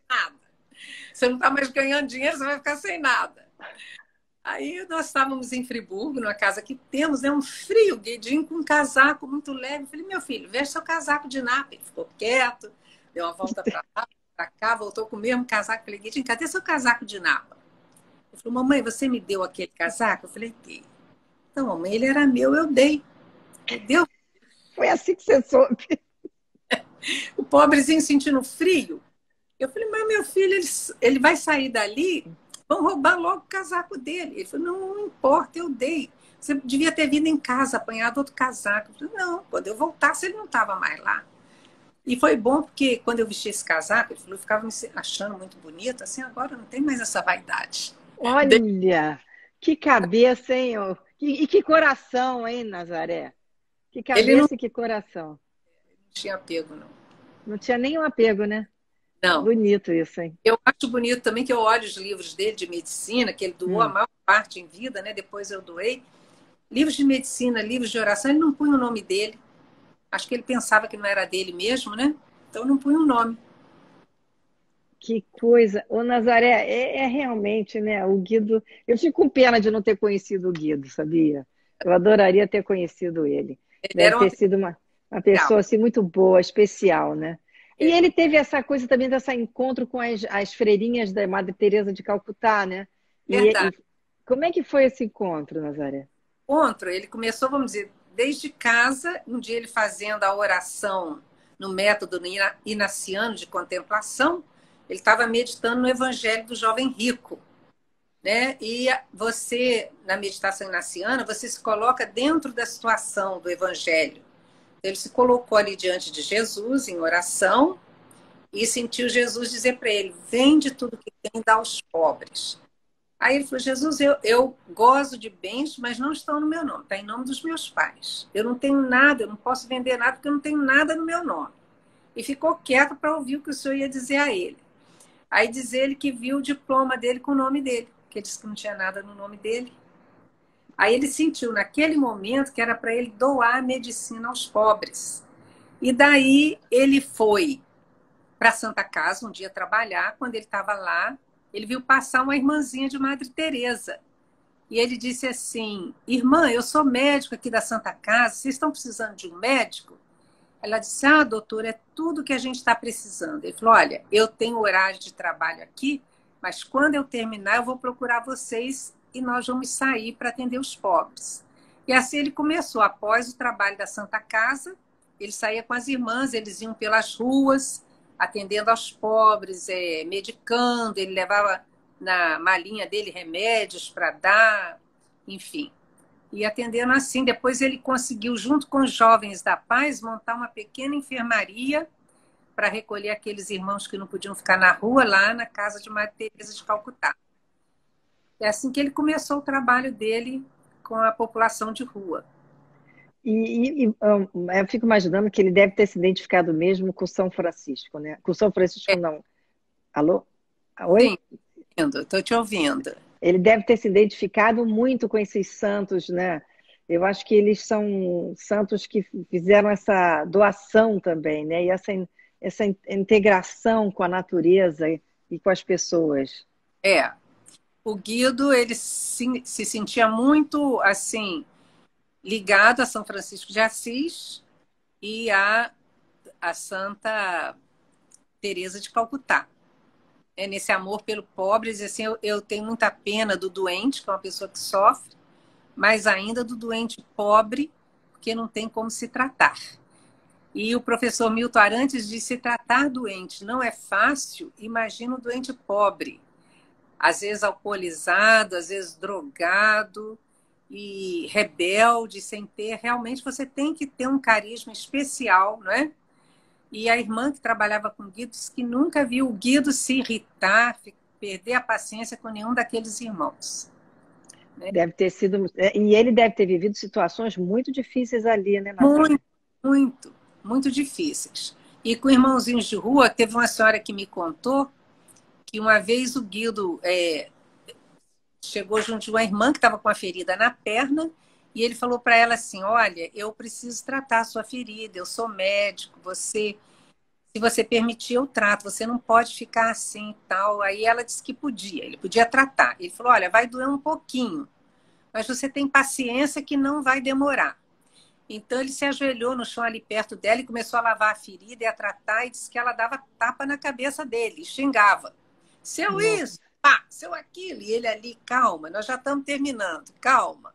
Nada. Você não está mais ganhando dinheiro, você vai ficar sem nada. Aí nós estávamos em Friburgo, numa casa que temos, um frio, o Guedinho com um casaco muito leve. Eu falei, meu filho, veste seu casaco de napa. Ele ficou quieto, deu uma volta para lá, para cá, voltou com o mesmo casaco. Eu falei, Guedinho, cadê seu casaco de napa? Ele falou, mamãe, você me deu aquele casaco? Eu falei, dei. Então, mamãe, ele era meu, eu dei. Entendeu? Foi assim que você soube. O pobrezinho sentindo frio. Eu falei, mas meu filho, ele vai sair dali, vão roubar logo o casaco dele. Ele falou, não, não importa, eu dei. Você devia ter vindo em casa, apanhado outro casaco. Eu falei, não, quando eu voltasse, ele não estava mais lá. E foi bom porque quando eu vesti esse casaco, ele falou, eu ficava me achando muito bonita, assim, agora não tem mais essa vaidade. Olha, que cabeça, hein? E que coração, hein, Nazaré? Que Ele não cabeça e que coração. tinha apego, não. Não tinha nenhum apego, né? Não. Bonito isso, hein? Eu acho bonito também que eu olho os livros dele de medicina, que ele doou a Hum. maior parte em vida, né? Depois eu doei. Livros de medicina, livros de oração, ele não punha o nome dele. Acho que ele pensava que não era dele mesmo, né? Então não punha o nome. Que coisa. Ô, Nazaré, é realmente, né? O Guido. Eu fico com pena de não ter conhecido o Guido, sabia? Eu adoraria ter conhecido ele. Ele Deve era uma ter pessoa sido uma legal. pessoa assim, muito boa, especial, né? E É, ele teve essa coisa também desse encontro com as freirinhas da Madre Teresa de Calcutá, né? verdade. Como é que foi esse encontro, Nazaré? Encontro, ele começou, vamos dizer, desde casa, um dia ele fazendo a oração no método inaciano de contemplação, ele estava meditando no Evangelho do Jovem Rico, né? E você, na meditação inaciana, você se coloca dentro da situação do Evangelho. Ele se colocou ali diante de Jesus em oração e sentiu Jesus dizer para ele: vende tudo que tem e dá aos pobres. Aí ele falou: Jesus, eu gozo de bens, mas não estão no meu nome, está em nome dos meus pais. Eu não tenho nada, eu não posso vender nada porque eu não tenho nada no meu nome. E ficou quieto para ouvir o que o senhor ia dizer a ele. Aí diz ele que viu o diploma dele com o nome dele, que ele disse que não tinha nada no nome dele. Aí ele sentiu naquele momento que era para ele doar a medicina aos pobres. E daí ele foi para a Santa Casa um dia trabalhar. Quando ele estava lá, ele viu passar uma irmãzinha de Madre Teresa. E ele disse assim: irmã, eu sou médico aqui da Santa Casa, vocês estão precisando de um médico? Ela disse: ah, doutora, é tudo que a gente está precisando. Ele falou: olha, eu tenho horário de trabalho aqui, mas quando eu terminar eu vou procurar vocês e nós vamos sair para atender os pobres. E assim ele começou. Após o trabalho da Santa Casa, ele saía com as irmãs, eles iam pelas ruas, atendendo aos pobres, medicando, ele levava na malinha dele remédios para dar, enfim. E atendendo assim, depois ele conseguiu, junto com os jovens da paz, montar uma pequena enfermaria para recolher aqueles irmãos que não podiam ficar na rua, lá na casa de Madre Teresa de Calcutá. É assim que ele começou o trabalho dele com a população de rua. Eu fico imaginando que ele deve ter se identificado mesmo com São Francisco, né? Com São Francisco, não. Alô? Oi? Sim, estou te ouvindo. Ele deve ter se identificado muito com esses santos, né? Eu acho que eles são santos que fizeram essa doação também, né? E essa integração com a natureza e com as pessoas. O Guido, ele se sentia muito, assim, ligado a São Francisco de Assis e a Santa Teresa de Calcutá. Nesse amor pelo pobre, assim, eu tenho muita pena do doente, que é uma pessoa que sofre, mas ainda do doente pobre, porque não tem como se tratar. E o professor Milton Arantes disse: se tratar doente não é fácil, imagina o doente pobre, às vezes alcoolizado, às vezes drogado e rebelde, sem ter. Realmente você tem que ter um carisma especial, não é? E a irmã que trabalhava com o Guido disse que nunca viu o Guido se irritar, perder a paciência com nenhum daqueles irmãos. Né? Deve ter sido. E ele deve ter vivido situações muito difíceis ali, né, Nazaré? Muito, muito, muito difíceis. E com irmãozinhos de rua, teve uma senhora que me contou que uma vez o Guido chegou junto de uma irmã que estava com a ferida na perna e ele falou para ela assim: olha, eu preciso tratar a sua ferida, eu sou médico, se você permitir, eu trato, você não pode ficar assim e tal. Aí ela disse que podia, ele podia tratar. Ele falou: olha, vai doer um pouquinho, mas você tem paciência que não vai demorar. Então ele se ajoelhou no chão ali perto dela e começou a lavar a ferida e a tratar, e disse que ela dava tapa na cabeça dele, xingava: seu isso, pá, seu aquilo. E ele ali: calma, nós já estamos terminando, calma.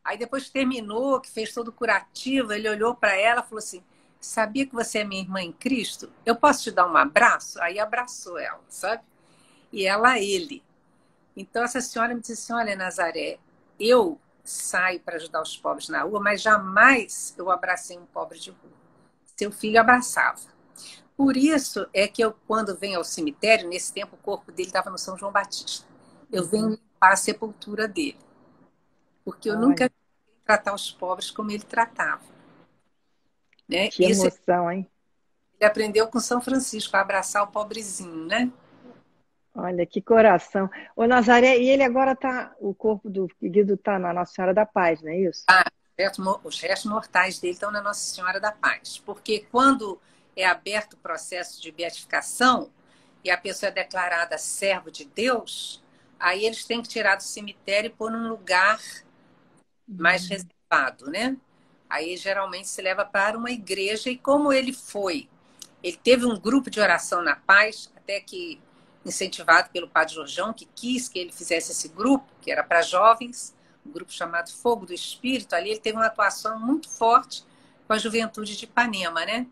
Aí depois que terminou, que fez todo o curativo, ele olhou para ela e falou assim: sabia que você é minha irmã em Cristo? Eu posso te dar um abraço? Aí abraçou ela, sabe? E ela, ele. Então essa senhora me disse assim: olha, Nazaré, eu saio para ajudar os pobres na rua, mas jamais eu abracei um pobre de rua. Seu filho abraçava. Por isso é que eu, quando venho ao cemitério, nesse tempo o corpo dele estava no São João Batista, eu venho limpar a sepultura dele. Porque eu nunca Olha, vi tratar os pobres como ele tratava. Né? que Isso emoção, hein? ele aprendeu com São Francisco, a abraçar o pobrezinho, né? Olha, que coração. Ô, Nazaré, e ele agora tá, o corpo do Guido tá na Nossa Senhora da Paz, não é isso? Os restos mortais dele estão na Nossa Senhora da Paz. Porque quando é aberto o processo de beatificação e a pessoa é declarada servo de Deus, aí eles têm que tirar do cemitério e pôr num lugar mais reservado, né? Aí geralmente se leva para uma igreja e como ele teve um grupo de oração na paz, até que incentivado pelo Padre Jorjão, que quis que ele fizesse esse grupo, que era para jovens, um grupo chamado Fogo do Espírito. Ali ele teve uma atuação muito forte com a juventude de Ipanema, né?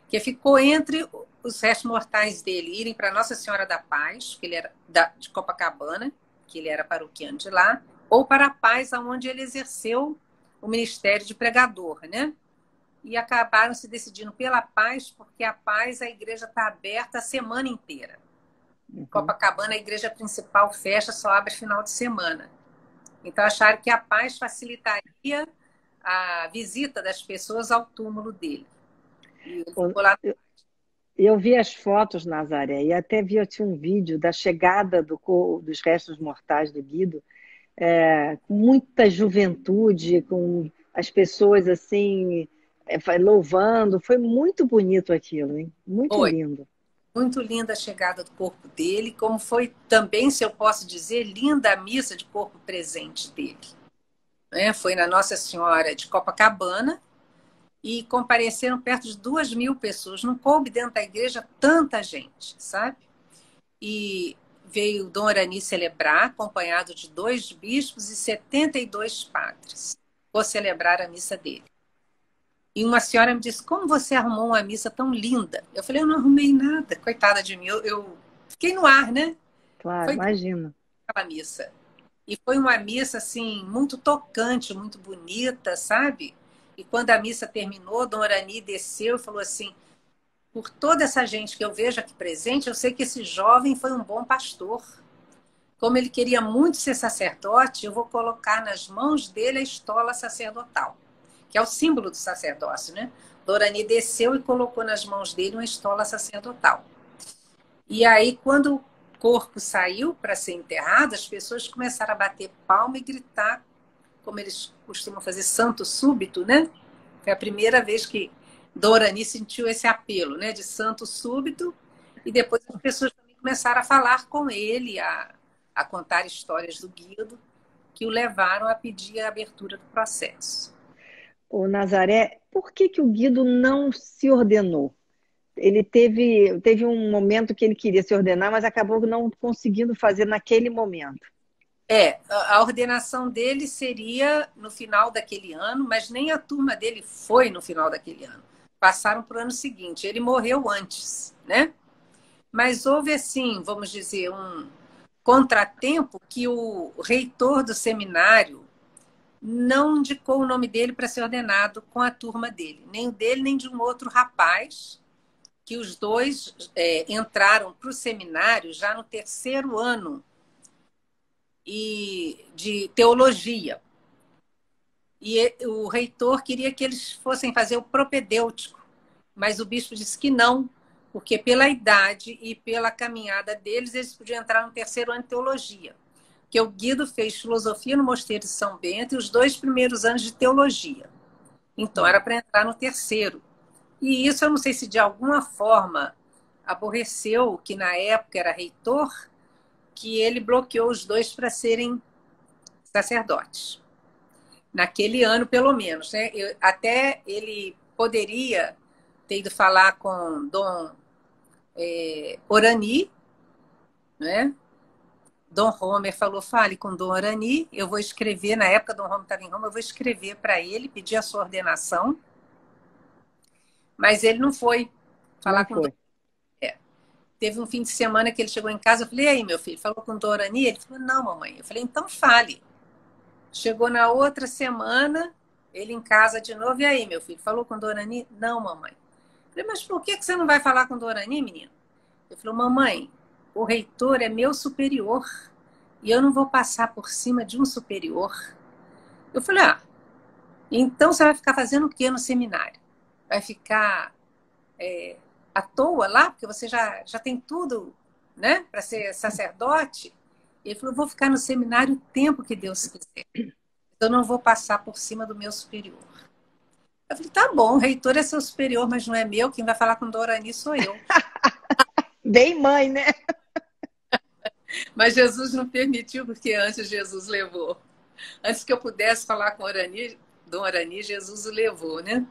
Que ficou entre os restos mortais dele irem para Nossa Senhora da Paz, que ele era de Copacabana, que ele era paroquiano de lá, ou para a Paz, onde ele exerceu o ministério de pregador, né? E acabaram se decidindo pela Paz, porque a Paz, a igreja está aberta a semana inteira. Copacabana, a igreja principal fecha, só abre final de semana. Então acharam que a Paz facilitaria a visita das pessoas ao túmulo dele. E ele ficou lá. Eu vi as fotos, Nazaré, e até vi, eu tinha um vídeo da chegada dos restos mortais do Guido, com muita juventude, com as pessoas assim, louvando. Foi muito bonito aquilo, hein? Muito Foi lindo. muito linda a chegada do corpo dele, como foi também, se eu posso dizer, linda a missa de corpo presente dele. Né? Foi na Nossa Senhora de Copacabana e compareceram perto de 2.000 pessoas. Não coube dentro da igreja tanta gente, sabe? E veio o Dom Arani celebrar, acompanhado de 2 bispos e 72 padres. Vou celebrar a missa dele. E uma senhora me disse: como você arrumou uma missa tão linda? Eu falei: eu não arrumei nada, coitada de mim. Eu fiquei no ar, né? Claro, Foi imagino. aquela missa. E foi uma missa, assim, muito tocante, muito bonita, sabe? E quando a missa terminou, Dom Arani desceu e falou assim: por toda essa gente que eu vejo aqui presente, eu sei que esse jovem foi um bom pastor. Como ele queria muito ser sacerdote, eu vou colocar nas mãos dele a estola sacerdotal, que é o símbolo do sacerdócio, né? Dorani desceu e colocou nas mãos dele uma estola sacerdotal. E aí, quando o corpo saiu para ser enterrado, as pessoas começaram a bater palma e gritar, como eles costumam fazer, santo súbito, né? Foi a primeira vez que Dorani sentiu esse apelo, né, de santo súbito, e depois as pessoas também começaram a falar com ele, a contar histórias do Guido, que o levaram a pedir a abertura do processo. O Nazaré, por que que o Guido não se ordenou? Ele teve um momento que ele queria se ordenar, mas acabou não conseguindo fazer naquele momento. A ordenação dele seria no final daquele ano, mas nem a turma dele foi no final daquele ano. Passaram para o ano seguinte. Ele morreu antes, né? Mas houve, assim, vamos dizer, um contratempo que o reitor do seminário não indicou o nome dele para ser ordenado com a turma dele. Nem o dele, nem de um outro rapaz, que os dois entraram para o seminário já no 3º ano de teologia. E o reitor queria que eles fossem fazer o propedêutico, mas o bispo disse que não, porque pela idade e pela caminhada deles, eles podiam entrar no 3º ano de teologia. Que o Guido fez filosofia no Mosteiro de São Bento e os 2 primeiros anos de teologia. Então, era para entrar no 3º. E isso, eu não sei se de alguma forma aborreceu, que na época era reitor, que ele bloqueou os 2 para serem sacerdotes. Naquele ano, pelo menos. Né? Até ele poderia ter ido falar com Dom Orani, né? Dom Homer falou, fale com Dom Arani, eu vou escrever, na época Dom Homer estava em Roma, eu vou escrever para ele, pedir a sua ordenação, mas ele não foi falar Não com Dom. foi. Teve um fim de semana que ele chegou em casa, eu falei, e aí, meu filho, falou com Dom Arani? Ele falou, não, mamãe. Eu falei, então fale. Chegou na outra semana, ele em casa de novo, e aí, meu filho, falou com Dom Arani? Não, mamãe. Eu falei, mas por que você não vai falar com Dom Arani, menino? Ele falou, mamãe, o reitor é meu superior e eu não vou passar por cima de um superior. Eu falei, então você vai ficar fazendo o quê no seminário? Vai ficar à toa lá, porque você já tem tudo, né, para ser sacerdote? Ele falou, vou ficar no seminário o tempo que Deus quiser. Eu não vou passar por cima do meu superior. Eu falei, tá bom, o reitor é seu superior, mas não é meu, quem vai falar com Dorani sou eu. Bem mãe, né? Mas Jesus não permitiu, porque antes Jesus levou. Antes que eu pudesse falar com Dom Arani, Jesus o levou, né?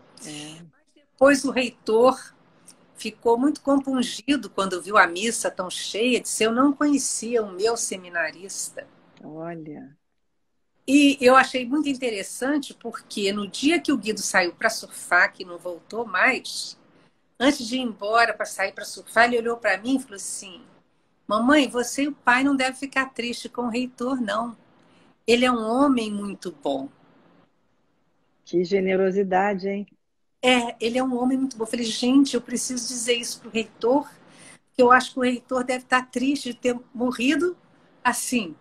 Depois o reitor ficou muito compungido quando viu a missa tão cheia, disse, eu não conhecia o meu seminarista. Olha. E eu achei muito interessante, porque no dia que o Guido saiu para surfar, que não voltou mais, antes de ir embora para sair para surfar, ele olhou para mim e falou assim, mamãe, você e o pai não devem ficar tristes com o reitor, não. Ele é um homem muito bom. Que generosidade, hein? Ele é um homem muito bom. Eu falei, gente, eu preciso dizer isso para o reitor, que eu acho que o reitor deve estar triste de ter morrido assim,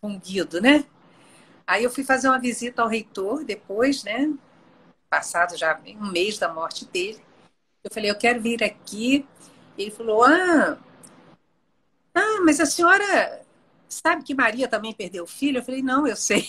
com o Guido, né? Aí eu fui fazer uma visita ao reitor depois, né? Passado já um mês da morte dele. Eu falei, eu quero vir aqui. Ele falou, mas a senhora sabe que Maria também perdeu o filho? Eu falei, não, eu sei.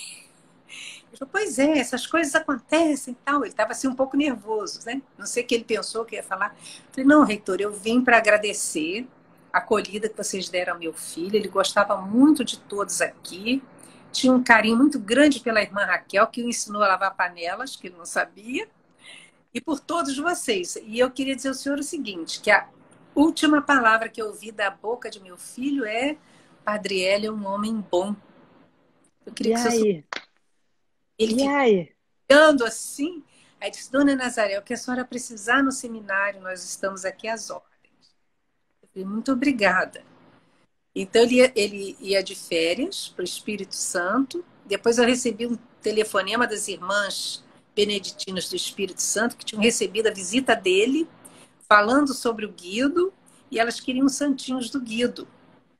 Ele falou, pois é, essas coisas acontecem e tal. Ele estava assim um pouco nervoso, né? Não sei o que ele pensou que ia falar. Eu falei, não, reitor, eu vim para agradecer a acolhida que vocês deram ao meu filho. Ele gostava muito de todos aqui. Tinha um carinho muito grande pela irmã Raquel, que o ensinou a lavar panelas, que ele não sabia, e por todos vocês. E eu queria dizer ao senhor o seguinte, que a última palavra que eu ouvi da boca de meu filho é Padre Hélio é um homem bom. Eu queria E que o senhor... aí? Ele E ficou aí? olhando assim, aí disse, Dona Nazaré, o que a senhora precisar no seminário, nós estamos aqui às ordens. Eu falei, muito obrigada. Então, ele ia de férias para o Espírito Santo. Depois eu recebi um telefonema das irmãs beneditinas do Espírito Santo, que tinham recebido a visita dele, falando sobre o Guido, e elas queriam os santinhos do Guido,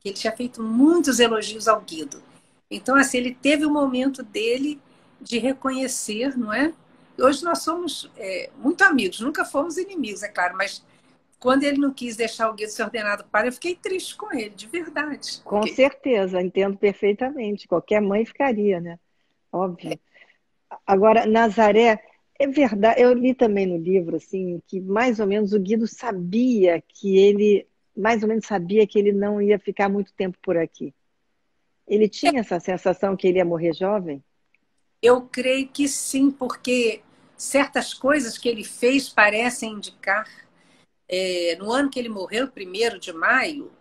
que ele tinha feito muitos elogios ao Guido. Então, assim, ele teve o momento dele de reconhecer, não é? E hoje nós somos muito amigos, nunca fomos inimigos, é claro, mas quando ele não quis deixar o Guido ser ordenado padre, eu fiquei triste com ele, de verdade. Com certeza, entendo perfeitamente. Qualquer mãe ficaria, né? Óbvio. Agora, Nazaré, é verdade, eu li também no livro, assim, que mais ou menos o Guido sabia que ele, mais ou menos sabia que ele não ia ficar muito tempo por aqui. Ele tinha essa sensação que ele ia morrer jovem? Eu creio que sim, porque certas coisas que ele fez parecem indicar. No ano que ele morreu, 1º de maio,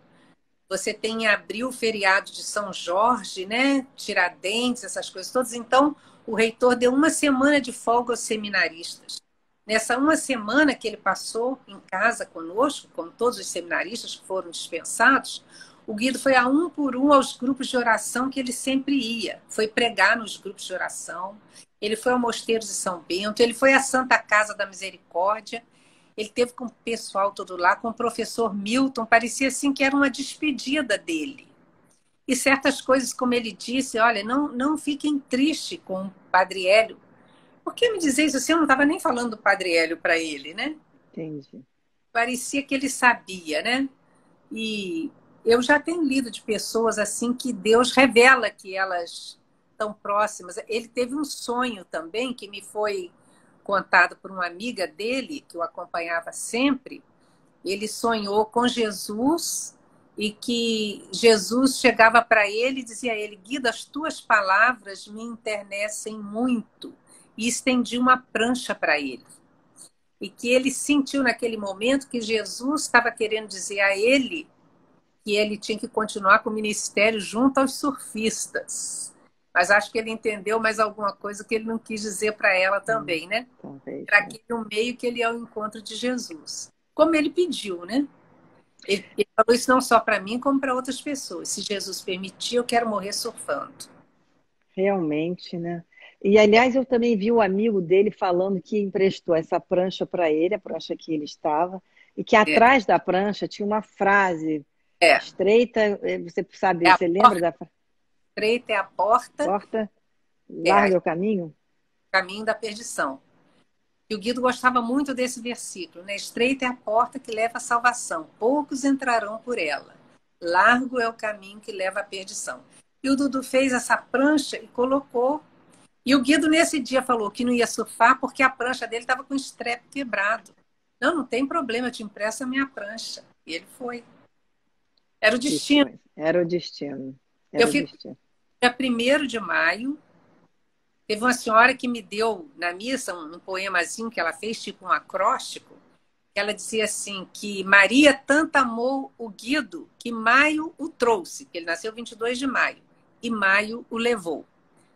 você tem em abril o feriado de São Jorge, né? Tiradentes, essas coisas todas. Então, o reitor deu uma semana de folga aos seminaristas. Nessa uma semana que ele passou em casa conosco, como todos os seminaristas que foram dispensados, o Guido foi a um por um aos grupos de oração que ele sempre ia. Foi pregar nos grupos de oração, ele foi ao Mosteiro de São Bento, ele foi à Santa Casa da Misericórdia, ele teve com o pessoal todo lá, com o professor Milton, parecia assim que era uma despedida dele. E certas coisas, como ele disse, olha, não fiquem tristes com o Padre Hélio. Por que me dizer isso assim? Eu não estava nem falando do Padre Hélio para ele, né? Entendi. Parecia que ele sabia, né? E eu já tenho lido de pessoas assim que Deus revela que elas estão próximas. Ele teve um sonho também que me foi contado por uma amiga dele, que o acompanhava sempre. Ele sonhou com Jesus e que Jesus chegava para ele e dizia a ele, Guido, as tuas palavras me enternecem muito. E estendia uma prancha para ele. E que ele sentiu naquele momento que Jesus estava querendo dizer a ele que ele tinha que continuar com o ministério junto aos surfistas. Mas acho que ele entendeu mais alguma coisa que ele não quis dizer para ela também, né? Talvez, Para né? aquele um meio que ele ia ao encontro de Jesus. Como ele pediu, né? Ele falou isso não só para mim, como para outras pessoas. Se Jesus permitir, eu quero morrer surfando. Realmente, né? E, aliás, eu também vi o amigo dele falando que emprestou essa prancha para ele, a prancha que ele estava, e que É, atrás da prancha tinha uma frase é, estreita, você é sabe, a você lembra porta da estreita, é a porta, porta? é Larga o caminho? o caminho da perdição. E o Guido gostava muito desse versículo, né? Estreita é a porta que leva à salvação, poucos entrarão por ela. Largo é o caminho que leva à perdição. E o Dudu fez essa prancha e colocou. E o Guido, nesse dia, falou que não ia surfar porque a prancha dele estava com o estrepe quebrado. Não, não tem problema, eu te empresto a minha prancha. E ele foi. Era o Que destino. coisa. Era o destino. Eu Era o fui destino. dia 1º de maio. Teve uma senhora que me deu na missa um poemazinho que ela fez, tipo um acróstico. Ela dizia assim que Maria tanto amou o Guido que maio o trouxe, que ele nasceu 22 de maio, e maio o levou.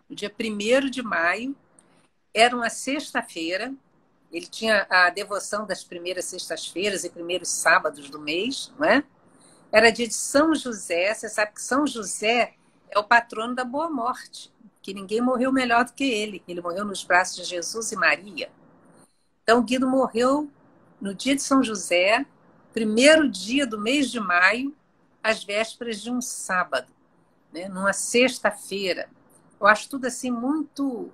No dia 1º de maio, era uma sexta-feira, ele tinha a devoção das primeiras sextas-feiras e primeiros sábados do mês, não é? Era dia de São José, você sabe que São José é o patrono da Boa Morte, que ninguém morreu melhor do que ele morreu nos braços de Jesus e Maria. Então, o Guido morreu no dia de São José, 1º dia do mês de maio, às vésperas de um sábado, né? Numa sexta-feira. Eu acho tudo assim muito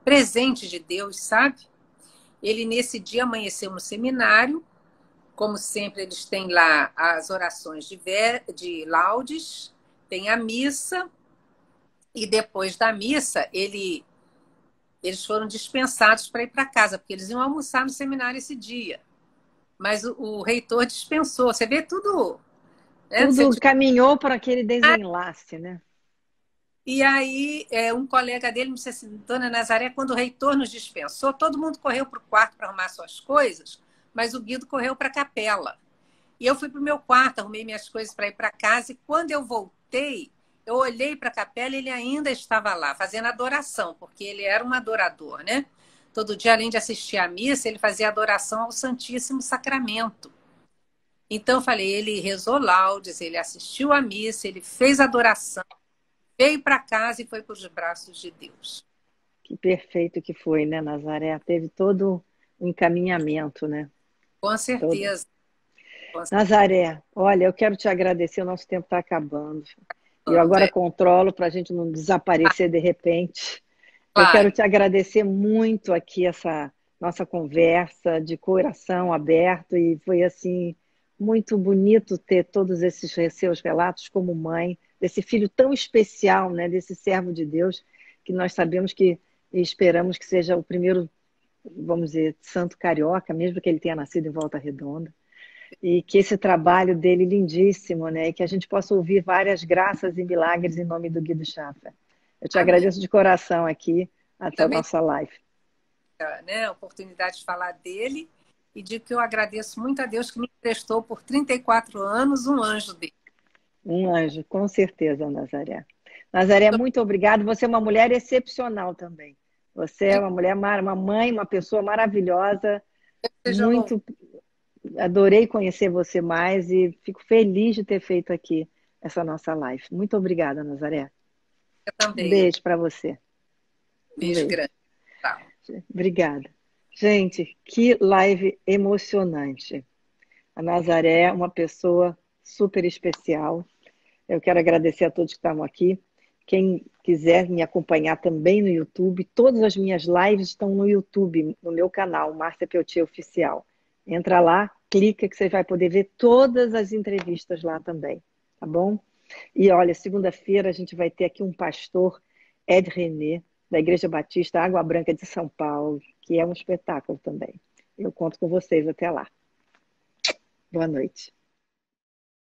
presente de Deus, sabe? Ele, nesse dia, amanheceu no seminário. Como sempre, eles têm lá as orações de laudes, tem a missa, e depois da missa, eles foram dispensados para ir para casa, porque eles iam almoçar no seminário esse dia. Mas o reitor dispensou. Você vê tudo, né? Tudo caminhou para aquele desenlace, né? E aí, um colega dele me disse assim, Dona Nazaré, quando o reitor nos dispensou, todo mundo correu para o quarto para arrumar suas coisas, mas o Guido correu para a capela. E eu fui para o meu quarto, arrumei minhas coisas para ir para casa, e quando eu voltei, eu olhei para a capela e ele ainda estava lá, fazendo adoração, porque ele era um adorador, né? Todo dia, além de assistir à missa, ele fazia adoração ao Santíssimo Sacramento. Então, eu falei, ele rezou laudes, ele assistiu à missa, ele fez adoração, veio para casa e foi para os braços de Deus. Que perfeito que foi, né, Nazaré? Teve todo um encaminhamento, né? Com Todo. certeza. Nazaré, olha, eu quero te agradecer, o nosso tempo está acabando. E eu agora controlo para a gente não desaparecer de repente. Eu quero Claro. te agradecer muito aqui essa nossa conversa de coração aberto e foi assim muito bonito ter todos esses seus relatos como mãe desse filho tão especial, né, desse servo de Deus que nós sabemos que e esperamos que seja o primeiro, vamos dizer, santo carioca, mesmo que ele tenha nascido em Volta Redonda. E que esse trabalho dele lindíssimo, né? E que a gente possa ouvir várias graças e milagres em nome do Guido Schaffer. Eu te Amém. agradeço de coração aqui até a nossa live. Né, a oportunidade de falar dele e de que eu agradeço muito a Deus que me emprestou por 34 anos um anjo dele. Um anjo, com certeza, Nazaré. Nazaré, muito obrigado. Você é uma mulher excepcional também. Você é uma mulher, uma mãe, uma pessoa maravilhosa. Muito adorei conhecer você mais e fico feliz de ter feito aqui essa nossa live. Muito obrigada, Nazaré. Eu também. Um beijo para você. Beijo grande. Tá. Obrigada. Gente, que live emocionante. A Nazaré é uma pessoa super especial. Eu quero agradecer a todos que estavam aqui. Quem quiser me acompanhar também no YouTube, todas as minhas lives estão no YouTube, no meu canal, Márcia Peltier Oficial. Entra lá, clica que você vai poder ver todas as entrevistas lá também, tá bom? E olha, segunda-feira a gente vai ter aqui um pastor, Ed René, da Igreja Batista Água Branca de São Paulo, que é um espetáculo também. Eu conto com vocês até lá. Boa noite.